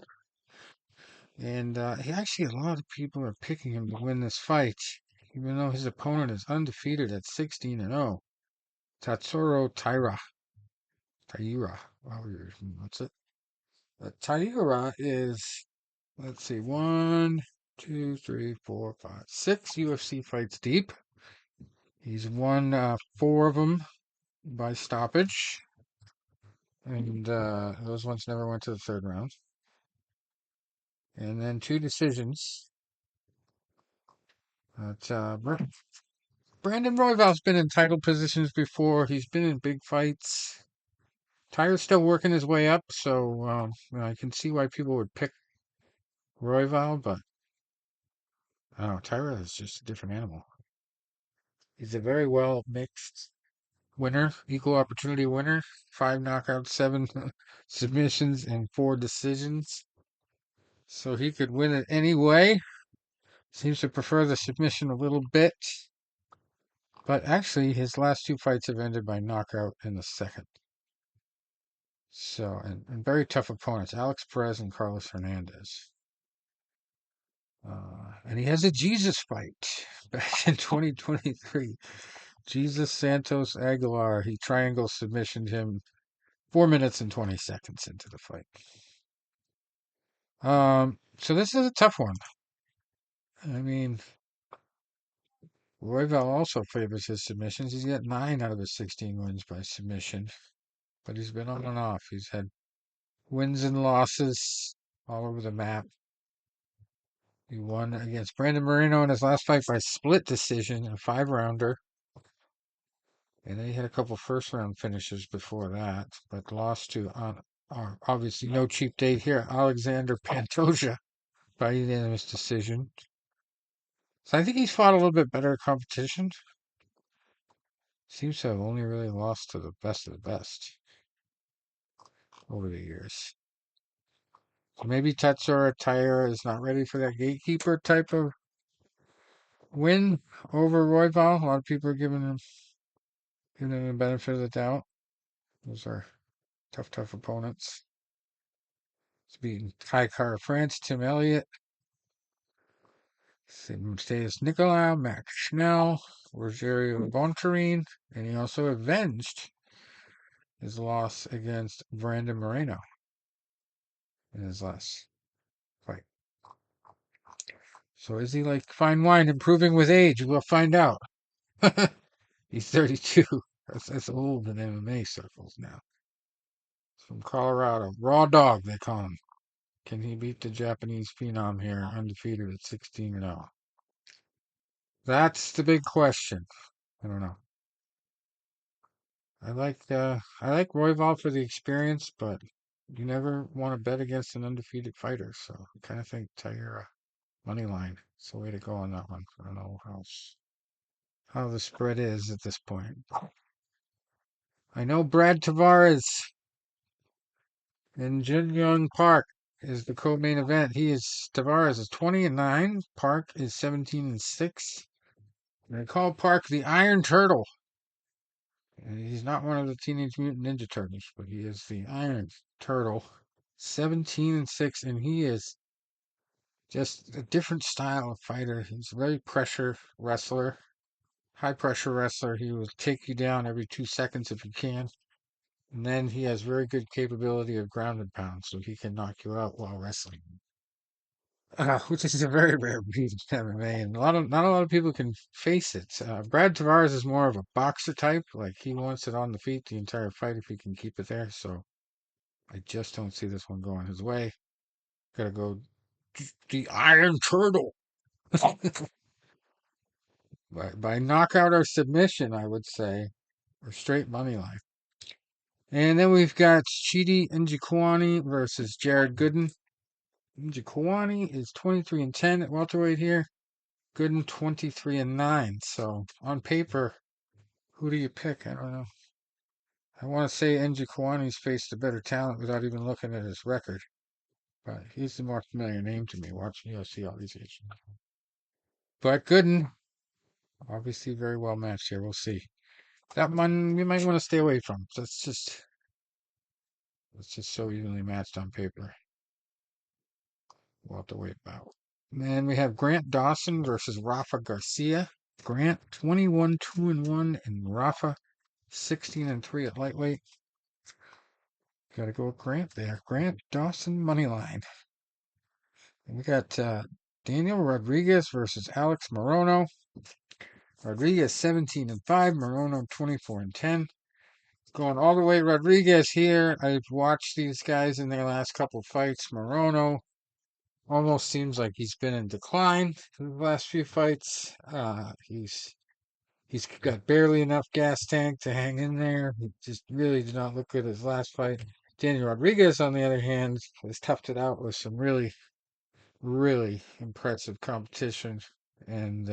and he actually a lot of people are picking him to win this fight, even though his opponent is undefeated at 16-0. Tatsuro Taira, what's it? Taira is, let's see, 1, 2, 3, 4, 5, 6 UFC fights deep. He's won 4 of them by stoppage, and those ones never went to the third round. And then 2 decisions. But Brandon Royval's been in title positions before. He's been in big fights. Tyra's still working his way up, so I can see why people would pick Royval, but I don't know. Tyra is just a different animal. He's a very well mixed winner, equal opportunity winner. 5 knockouts, 7 submissions, and 4 decisions. So he could win it any way. Seems to prefer the submission a little bit. But actually, his last 2 fights have ended by knockout in the second. So, and very tough opponents, Alex Perez and Carlos Hernandez. And he has a Jesus fight back in 2023. Jesus Santos Aguilar, he triangle submissioned him 4 minutes and 20 seconds into the fight. So this is a tough one. I mean, Royval also favors his submissions. He's got 9 out of his 16 wins by submission, but he's been on and off. He's had wins and losses all over the map. He won against Brandon Moreno in his last fight by split decision, a 5-rounder. And then he had a couple first-round finishes before that, but lost to, obviously, no cheap date here, Alexander Pantoja by unanimous decision. So I think he's fought a little bit better competition. Seems to have only really lost to the best of the best over the years. So maybe Tatsuro Taira is not ready for that gatekeeper type of win over Royval. A lot of people are giving him the benefit of the doubt. Those are tough opponents. He's beaten Kai Kara France, Tim Elliott, Mateus Nicolau, Max Schnell, Rogerio Bontorin, and he also avenged his loss against Brandon Moreno in his last fight. So is he like fine wine improving with age? We'll find out. He's 32. That's old in MMA circles now. From Colorado. Raw dog, they call him. Can he beat the Japanese phenom here, undefeated at 16-0? That's the big question. I don't know. I like Royval for the experience, but you never want to bet against an undefeated fighter. So I kind of think Taira money line. It's the way to go on that one. I don't know how the spread is at this point. I know Brad Tavares in Jin Young Park is the co-main event. Tavares is 20-9. Park is 17-6. They call Park the Iron Turtle. And he's not one of the Teenage Mutant Ninja Turtles, but he is the Iron Turtle. 17-6, and he is just a different style of fighter. He's a very pressure wrestler, high pressure wrestler. He will take you down every 2 seconds if he can. And then he has very good capability of ground and pound, so he can knock you out while wrestling. Which is a very rare breed in MMA, and not a lot of people can face it. Brad Tavares is more of a boxer type, like he wants it on the feet the entire fight if he can keep it there. So I just don't see this one going his way. Gotta go the Iron Turtle by knockout or submission, I would say, or straight money line. And then we've got Chidi Njokuani versus Jared Gooden. Njokuani is 23-10 at welterweight here. Gooden 23-9. So on paper, who do you pick? I don't know. I want to say Njokuani's faced a better talent without even looking at his record. But he's the more familiar name to me watching UFC all these years. But Gooden, obviously very well matched here. We'll see. That one you might want to stay away from. It's just so evenly matched on paper. Welterweight bout. And then we have Grant Dawson versus Rafa Garcia. Grant 21-2-1 and Rafa 16-3 at lightweight. Got to go with Grant there. Grant Dawson money line. And we got Daniel Rodriguez versus Alex Morono. Rodriguez 17-5, Morono 24-10. Going all the way Rodriguez here. I've watched these guys in their last couple fights. Morono almost seems like he's been in decline in the last few fights. He's got barely enough gas tank to hang in there. He just really did not look good his last fight. Daniel Rodriguez, on the other hand, has toughed it out with some really, really impressive competition and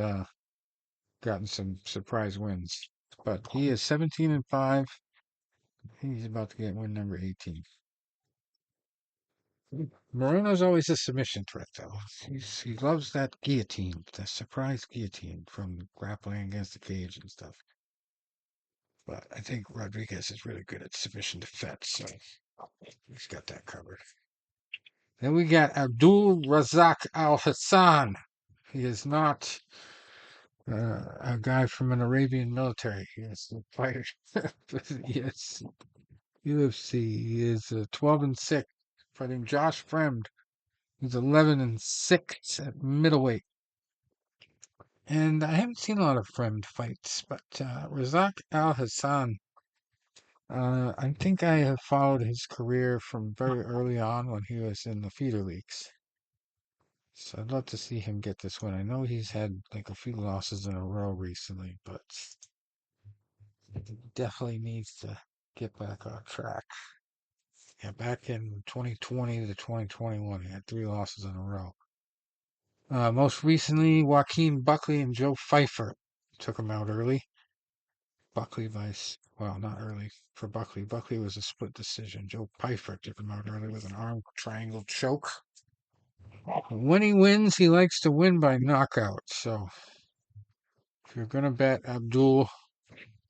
gotten some surprise wins. But he is 17-5. He's about to get win number 18. Moreno's always a submission threat, though. He loves that guillotine, the surprise guillotine from grappling against the cage and stuff. But I think Rodriguez is really good at submission defense, so he's got that covered. Then we got Abdul Razak Al Hassan. He is not a guy from an Arabian military. He is a fighter. Yes, UFC. He is 12-6, fighting Josh Fremd. He's 11-6 at middleweight. And I haven't seen a lot of Fremd fights, but Razak Al Hassan, I think I have followed his career from very early on when he was in the feeder leagues. So I'd love to see him get this win. I know he's had like a few losses in a row recently, but he definitely needs to get back on track. Yeah, back in 2020 to 2021, he had 3 losses in a row. Most recently, Joaquin Buckley and Joe Pfeiffer took him out early. Buckley well, not early for Buckley. Buckley was a split decision. Joe Pfeiffer took him out early with an arm triangle choke. When he wins, he likes to win by knockout. So if you're going to bet Abdul,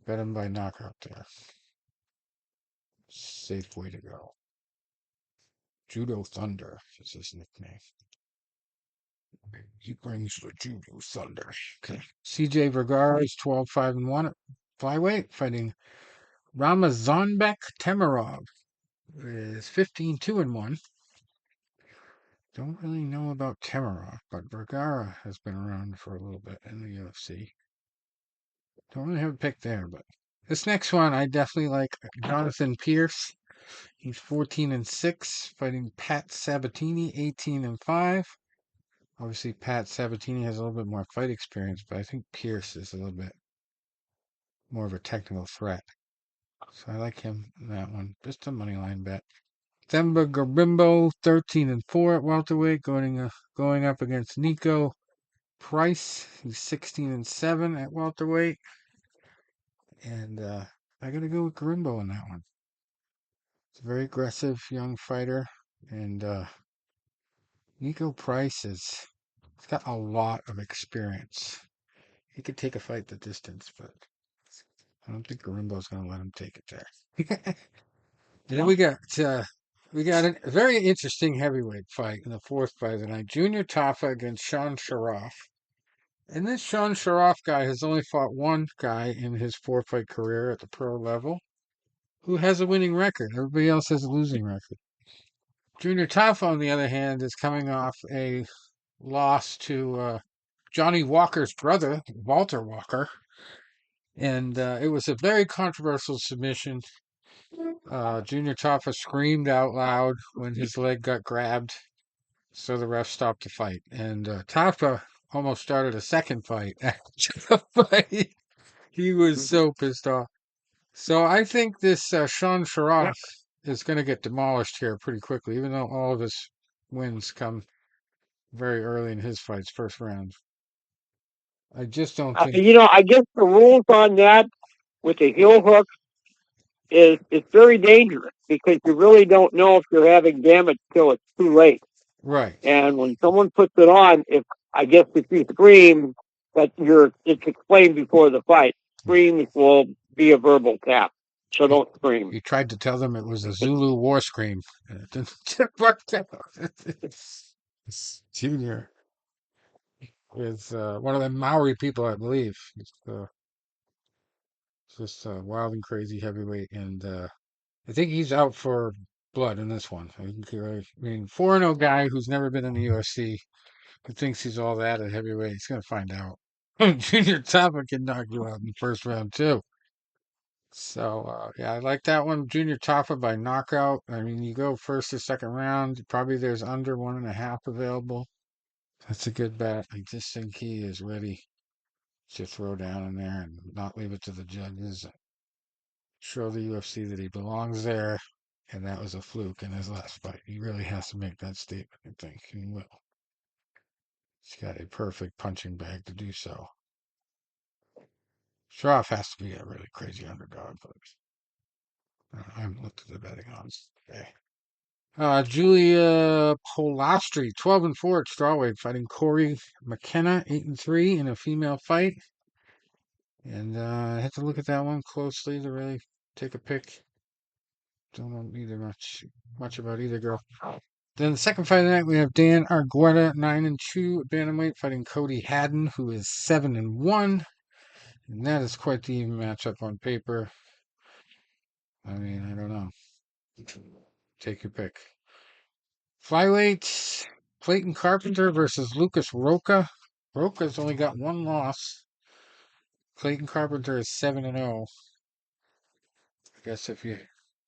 bet him by knockout there. Safe way to go. Judo Thunder is his nickname. He brings the Judo Thunder. Okay. CJ Vergara is 12-5-1 at flyweight, fighting Ramazanbek Temirov is 15-2-1. Don't really know about Temirov, but Vergara has been around for a little bit in the UFC. Don't really have a pick there, but this next one I definitely like. Jonathan Pierce. He's 14-6, fighting Pat Sabatini, 18-5. Obviously, Pat Sabatini has a little bit more fight experience, but I think Pierce is a little bit more of a technical threat. So I like him in that one. Just a money line bet. Themba Gorimbo, 13-4 at welterweight, going up against Nico Price. He's 16-7 at welterweight, and I gotta go with Gorimbo in that one. It's a very aggressive young fighter, and Nico Price he's got a lot of experience. He could take a fight the distance, but I don't think Gorimbo's gonna let him take it there. And then we got a very interesting heavyweight fight in the fourth fight of the night. Junior Tafa against Sean Sharaf. And this Sean Sharaf guy has only fought one guy in his four-fight career at the pro level who has a winning record. Everybody else has a losing record. Junior Tafa, on the other hand, is coming off a loss to Johnny Walker's brother, Walter Walker. And it was a very controversial submission. Junior Tafa screamed out loud when his leg got grabbed, so the ref stopped the fight. And Tafa almost started a second fight after the fight. He was so pissed off. So I think this Sean Sharaf is going to get demolished here pretty quickly, even though all of his wins come very early in his fights, first round. I just don't think. I guess the rules on that with the heel hook is it's very dangerous because you really don't know if you're having damage till it's too late. Right. And when someone puts it on, if you scream, it's explained before the fight. Screams will be a verbal tap, so don't scream. You tried to tell them it was a Zulu war scream. It didn't work out. Junior is one of the Maori people, I believe. It's just a wild and crazy heavyweight, and I think he's out for blood in this one. I mean, 4-0 guy who's never been in the UFC, who thinks he's all that at heavyweight, he's going to find out. Junior Tapa can knock you out in the first round, too. So, yeah, I like that one. Junior Tafa by knockout. I mean, you go first or second round, probably there's under 1.5 available. That's a good bet. I just think he is ready to throw down in there and not leave it to the judges. Show the UFC that he belongs there, and that was a fluke in his last fight. He really has to make that statement, I think, and will. He's got a perfect punching bag to do so. Shroff has to be a really crazy underdog, but I haven't looked at the betting odds today. Julia Polastri, 12-4 at strawweight, fighting Corey McKenna, 8-3 in a female fight. And I have to look at that one closely to really take a pick. Don't know either much about either girl. Then the second fight of the night, we have Dan Argueta, 9-2 at bantamweight, fighting Cody Haddon, who is 7-1. And that is quite the even matchup on paper. I mean, I don't know. Take your pick. Flyweight, Clayton Carpenter versus Lucas Roca. Roca's only got one loss. Clayton Carpenter is 7-0. I guess if you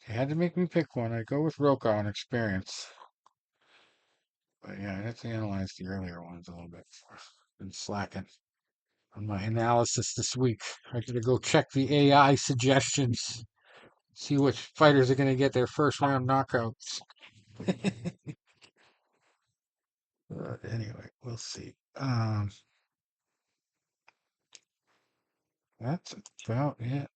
had to make me pick one, I'd go with Roca on experience. But yeah, I have to analyze the earlier ones a little bit. Been slacking on my analysis this week. I gotta go check the AI suggestions, see which fighters are gonna get their first round knockouts. Anyway, we'll see. That's about it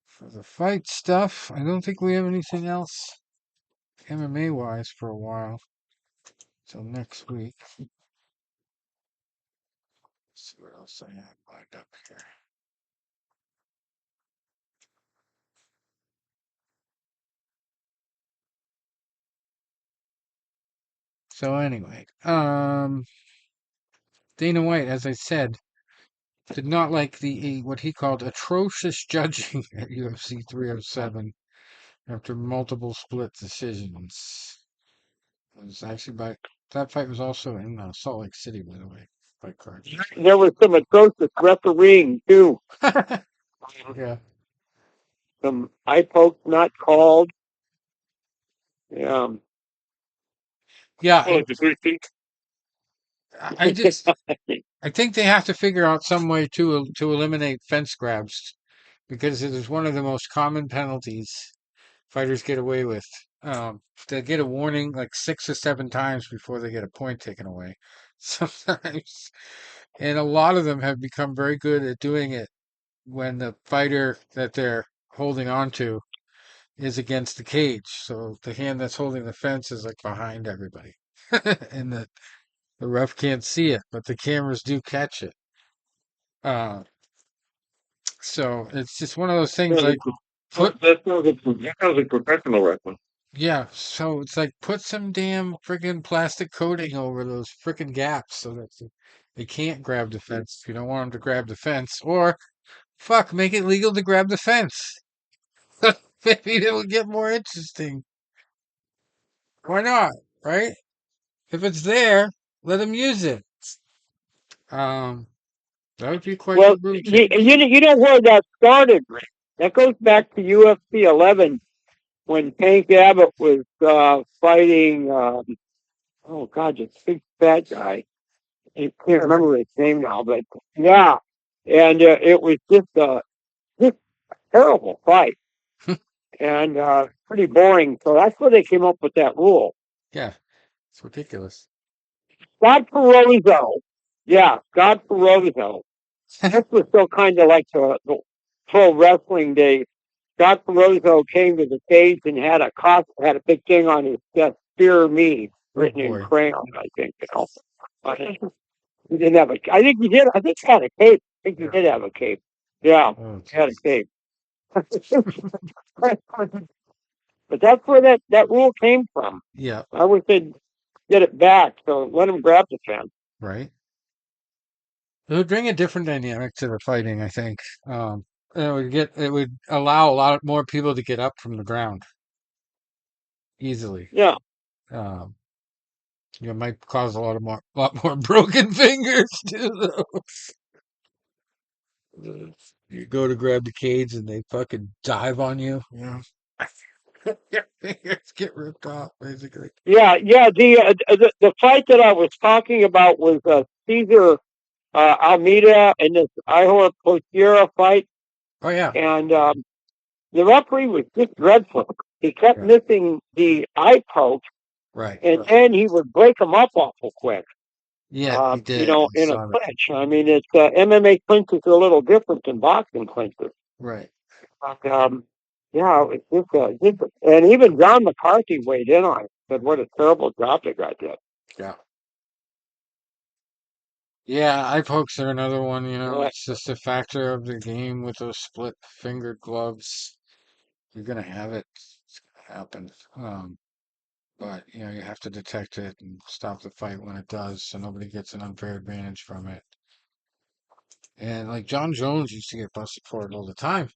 for the fight stuff. I don't think we have anything else MMA wise for a while. Till next week. Let's see what else I have lined up here. So anyway, Dana White, as I said, did not like the what he called atrocious judging at UFC 307 after multiple split decisions. It was actually that fight was also in Salt Lake City, by the way, fight card. There was some atrocious refereeing too. Yeah. Some eye pokes not called. Yeah. Yeah, Like the 3 feet. I think they have to figure out some way to eliminate fence grabs because it is one of the most common penalties fighters get away with. They get a warning like 6 or 7 times before they get a point taken away. Sometimes, and a lot of them have become very good at doing it when the fighter that they're holding on to is against the cage. So the hand that's holding the fence is like behind everybody, and the ref can't see it, but the cameras do catch it. Uh, so it's just one of those things like put, That sounds like professional wrestling. yeah, so it's like put some damn freaking plastic coating over those freaking gaps so that they can't grab the fence if you don't want them to grab the fence. Or, fuck, make it legal to grab the fence. Maybe it'll get more interesting. Why not, right? If it's there, let them use it. Um, that would be quite the Well, brew you know where that started, Rick? That goes back to UFC 11 when Tank Abbott was fighting. Oh God, this big fat guy. I can't remember his name now, but yeah, and it was just a terrible fight and pretty boring. So that's where they came up with that rule. Yeah, it's ridiculous. Scott Perozzo, yeah, Scott Perozzo. This was still kind of like the pro wrestling days. Scott Perozzo came to the cage and had a big thing on his chest, "Fear Me," Oh written in boy. crayon. I think he didn't have a. I think he did. I think he had a cape. I think he did have a cape. Yeah, Oh, he had a geez. cape. But that's where that rule came from. Yeah, I wish they'd get it back. So let him grab the fence. right. It would bring a different dynamic to the fighting, I think. It would allow a lot more people to get up from the ground easily. Yeah. Um, it might cause lot more broken fingers too. Though. You go to grab the cage and they fucking dive on you. You know, your fingers get ripped off basically. Yeah, yeah. The fight that I was talking about was Caesar Almeida and this Ihor Potira fight, Oh yeah, and the referee was just dreadful. He kept yeah, missing the eye poke, right. and then he would break them up awful quick. Yeah, he You did. know, I in a saw that. clinch. I mean, it's MMA clinches are a little different than boxing clinches. Right. But, yeah, it's and even John McCarthy weighed in on it. Said what a terrible job the guy did. Yeah. Yeah, eye pokes are another one, you know, Uh, it's just a factor of the game with those split fingered gloves. You're gonna have it. It's gonna happen. But you know, you have to detect it and stop the fight when it does so nobody gets an unfair advantage from it. And like John Jones used to get busted for it all the time.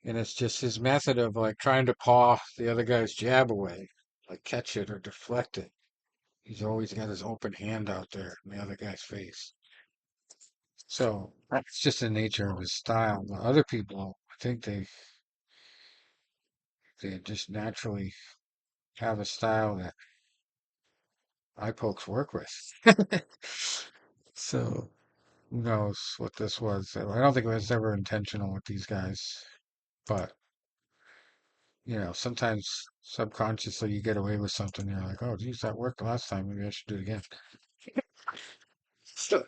And it's just his method of like trying to paw the other guy's jab away, like catch it or deflect it. He's always got his open hand out there in the other guy's face. So that's just the nature of his style. But other people, I think they just naturally have a style that eye pokes work with. So who knows what this was? I don't think it was ever intentional with these guys, but you know, sometimes subconsciously you get away with something. You're like, oh, geez, that worked last time. Maybe I should do it again. So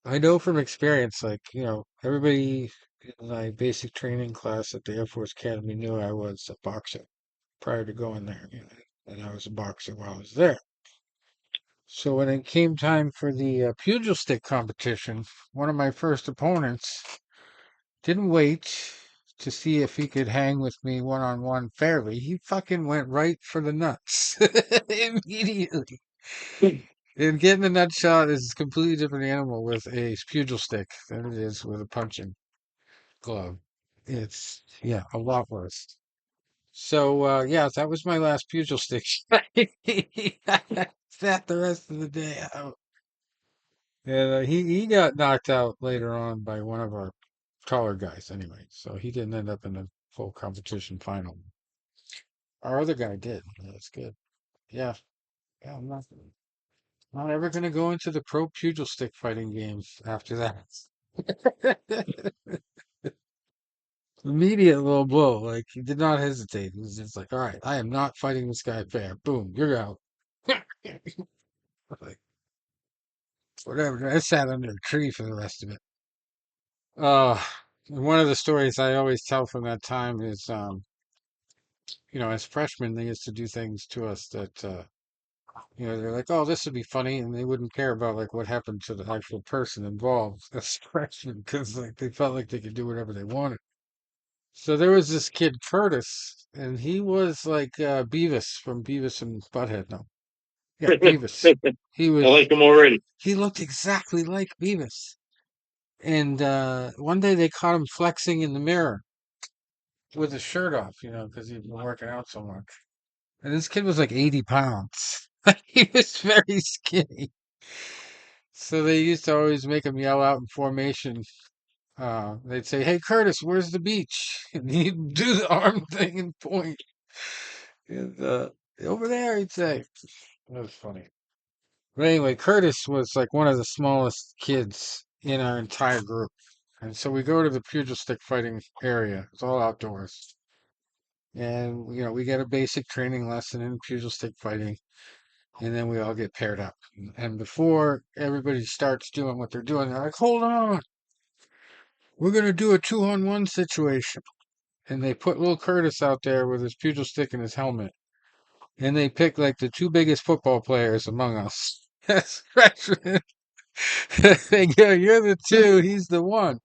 I know from experience, like, you know, everybody in my basic training class at the Air Force Academy knew I was a boxer prior to going there, you know, and I was a boxer while I was there. So when it came time for the pugil stick competition, one of my first opponents didn't wait to see if he could hang with me one on one fairly. He fucking went right for the nuts immediately. And getting a nut shot is a completely different animal with a pugil stick than it is with a punching glove. It's, yeah, a lot worse. So, yeah, that was my last pugil stick. Sat the rest of the day out. And he got knocked out later on by one of our taller guys anyway. So he didn't end up in the full competition final. Our other guy did. That's good. Yeah. Yeah, not ever going to go into the pro pugil stick fighting games after that. Immediate little blow. Like, he did not hesitate. He was just like, all right, I am not fighting this guy fair. Boom, you're out. Like, whatever. I sat under a tree for the rest of it. Uh, one of the stories I always tell from that time is, as freshmen, they used to do things to us that, they're like, oh, this would be funny. And they wouldn't care about, like, what happened to the actual person involved as freshmen because, like, they felt like they could do whatever they wanted. So there was this kid, Curtis, and he was like Beavis from Beavis and Butthead. No, yeah, Beavis. He I was. like him already. He looked exactly like Beavis. And one day they caught him flexing in the mirror with his shirt off, because he'd been working out so much. And this kid was like 80 pounds. He was very skinny. So they used to always make him yell out in formation. They'd say, "Hey, Curtis, where's the beach?" And he'd do the arm thing and point. And over there, he'd say. That was funny. But anyway, Curtis was like one of the smallest kids in our entire group. And so we go to the pugil stick fighting area. It's all outdoors. And, we get a basic training lesson in pugil stick fighting. And then we all get paired up. And before everybody starts doing what they're doing, they're like, hold on. We're going to do a 2-on-1 situation. And they put little Curtis out there with his pugil stick and his helmet. And they pick like the two biggest football players among us as freshmen. They go, you're the two, he's the one.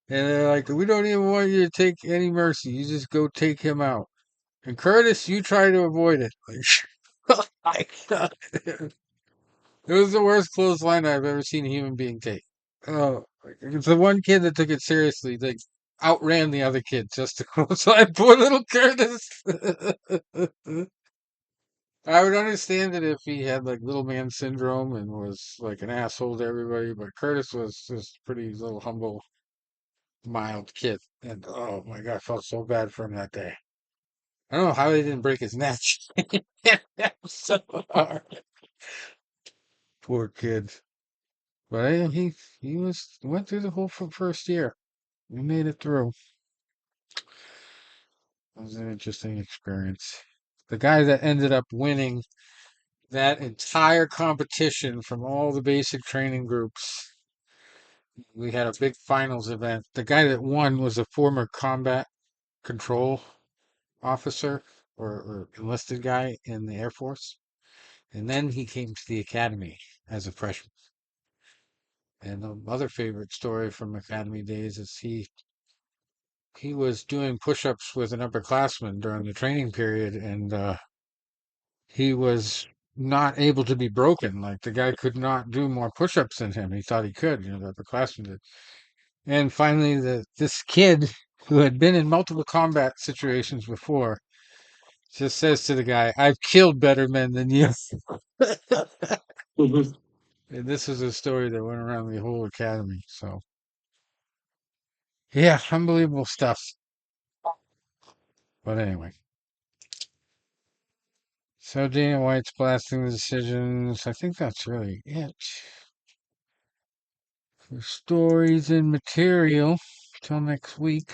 And they're like, we don't even want you to take any mercy. You just go take him out. And Curtis, you try to avoid it. Like, my God. It was the worst clothesline I've ever seen a human being take. Oh, it's the one kid that took it seriously. Like, outran the other kid just to clothesline poor little Curtis. I would understand it if he had like little man syndrome and was like an asshole to everybody, but Curtis was just pretty little humble, mild kid. And oh my God, I felt so bad for him that day. I don't know how he didn't break his neck. So hard. Poor kid. But he went through the whole first year. We made it through. It was an interesting experience. The guy that ended up winning that entire competition from all the basic training groups. We had a big finals event. The guy that won was a former combat control officer or enlisted guy in the Air Force. And then he came to the academy as a freshman. And the other favorite story from academy days is he was doing push-ups with an upperclassman during the training period, and he was not able to be broken. Like the guy could not do more push-ups than him. He thought he could, the upperclassman did. And finally, this kid who had been in multiple combat situations before just says to the guy, "I've killed better men than you." Mhm. And this is a story that went around the whole academy. So, yeah, unbelievable stuff. But anyway, so Dana White's blasting the decisions. I think that's really it for stories and material. Till next week.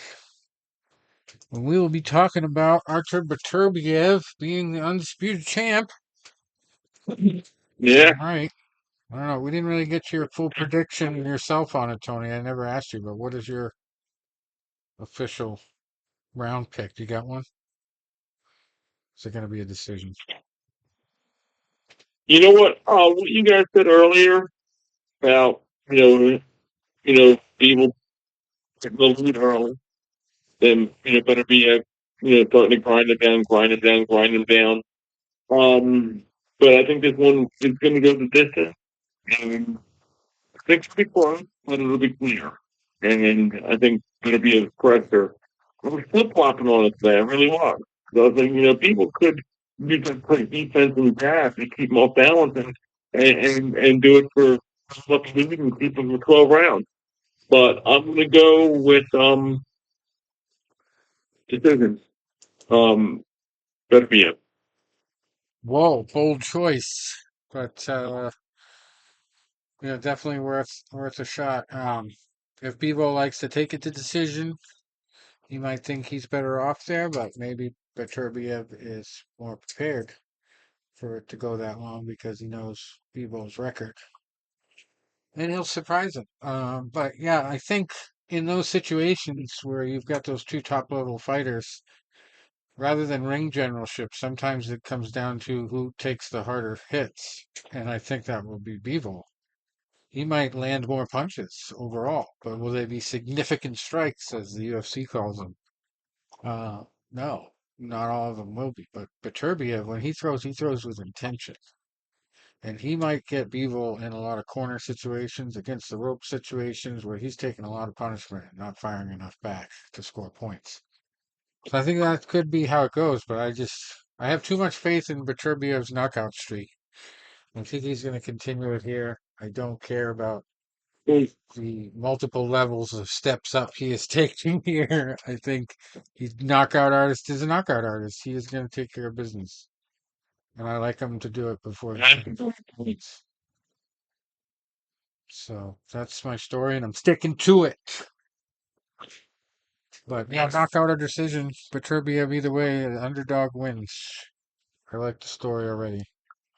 And we will be talking about Artur Beterbiev being the undisputed champ. Yeah. All right. I don't know. We didn't really get your full prediction yourself on it, Tony. I never asked you, but what is your official round pick? You got one? Is it going to be a decision? You know what? What you guys said earlier about people the lead early, then better be starting to grind them down, grind them down, grind them down. Um, but I think this one is going to go the distance. And I think it'll be close, but it'll be clear. And I think it'll be a pressure. I was flip flopping on it today. I really was. So I was like, people could use that play defense in the pass and keep them off balance and do it for what they need and keep them for 12 rounds. But I'm going to go with decisions. Beterbiev. Whoa, bold choice, but definitely worth a shot. If Bivol likes to take it to decision, you might think he's better off there, but maybe Beterbiev is more prepared for it to go that long because he knows Bivol's record, and he'll surprise him. But yeah, I think in those situations where you've got those two top level fighters, rather than ring generalship, sometimes it comes down to who takes the harder hits, and I think that will be Bivol. He might land more punches overall, but will they be significant strikes, as the UFC calls them? No, not all of them will be. But Beterbiev, when he throws with intention. And he might get Bivol in a lot of corner situations, against the rope situations, where he's taking a lot of punishment and not firing enough back to score points. So I think that could be how it goes, but I have too much faith in Beterbiev's knockout streak. I think he's going to continue it here. I don't care about the multiple levels of steps up he is taking here. I think he's knockout artist is a knockout artist. He is going to take care of business. And I like him to do it before the points. So that's my story, and I'm sticking to it. But yeah, knockout or decision, Beterbiev either way, the underdog wins. I like the story already.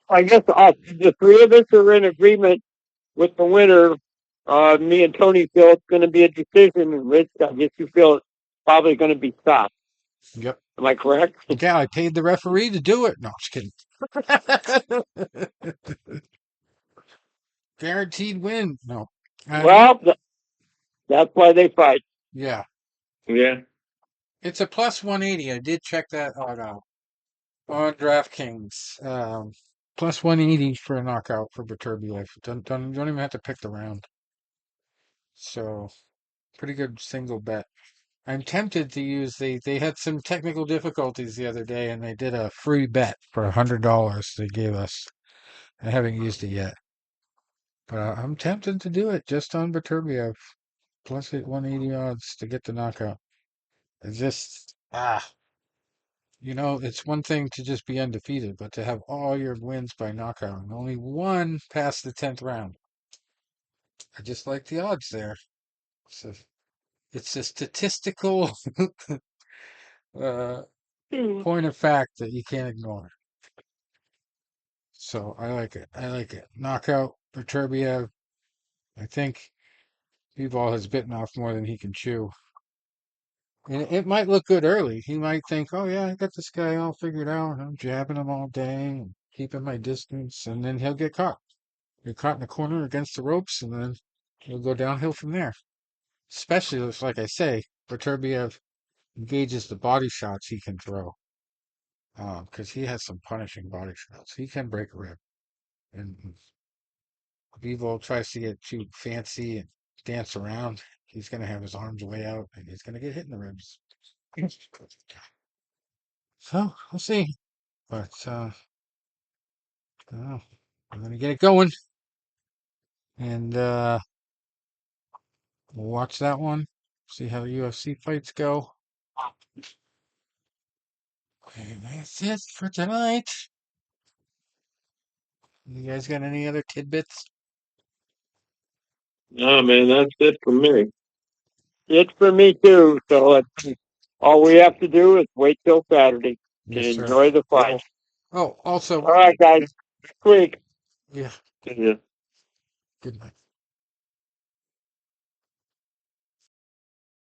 I guess the three of us are in agreement with the winner. Me and Tony feel it's going to be a decision, and Rich, I guess you feel it's probably going to be stopped. Yep. Am I correct? Yeah, I paid the referee to do it. No, I'm just kidding. Guaranteed win. No. Well, that's why they fight. Yeah. Yeah. It's a plus 180. I did check that out on DraftKings. Plus 180 for a knockout for Beterbiev. Don't even have to pick the round. So, pretty good single bet. I'm tempted to use they had some technical difficulties the other day, and they did a free bet for $100 they gave us. I haven't used it yet, but I'm tempted to do it just on Beterbiev plus 180 odds to get the knockout. It's just it's one thing to just be undefeated, but to have all your wins by knockout and only one past the 10th round. I just like the odds there. So it's a statistical uh, point of fact that you can't ignore. So I like it. I like it. Knockout for Beterbiev. I think Bivol has bitten off more than he can chew. And it might look good early. He might think, oh, yeah, I got this guy all figured out. I'm jabbing him all day and keeping my distance. And then he'll get caught. Get caught in the corner against the ropes, and then he'll go downhill from there. Especially, like I say, Beterbiev engages the body shots he can throw. Because he has some punishing body shots. He can break a rib. And Bivol tries to get too fancy and dance around. He's going to have his arms way out, and he's going to get hit in the ribs. So, we'll see. But, I'm going to get it going. And we'll watch that one. See how the UFC fights go. And that's it for tonight. You guys got any other tidbits? No, man, that's it for me. It's for me too. So all we have to do is wait till Saturday Yes, and sir. enjoy the fight. Oh, also, All right, guys. Next week. yeah, Yeah. good night.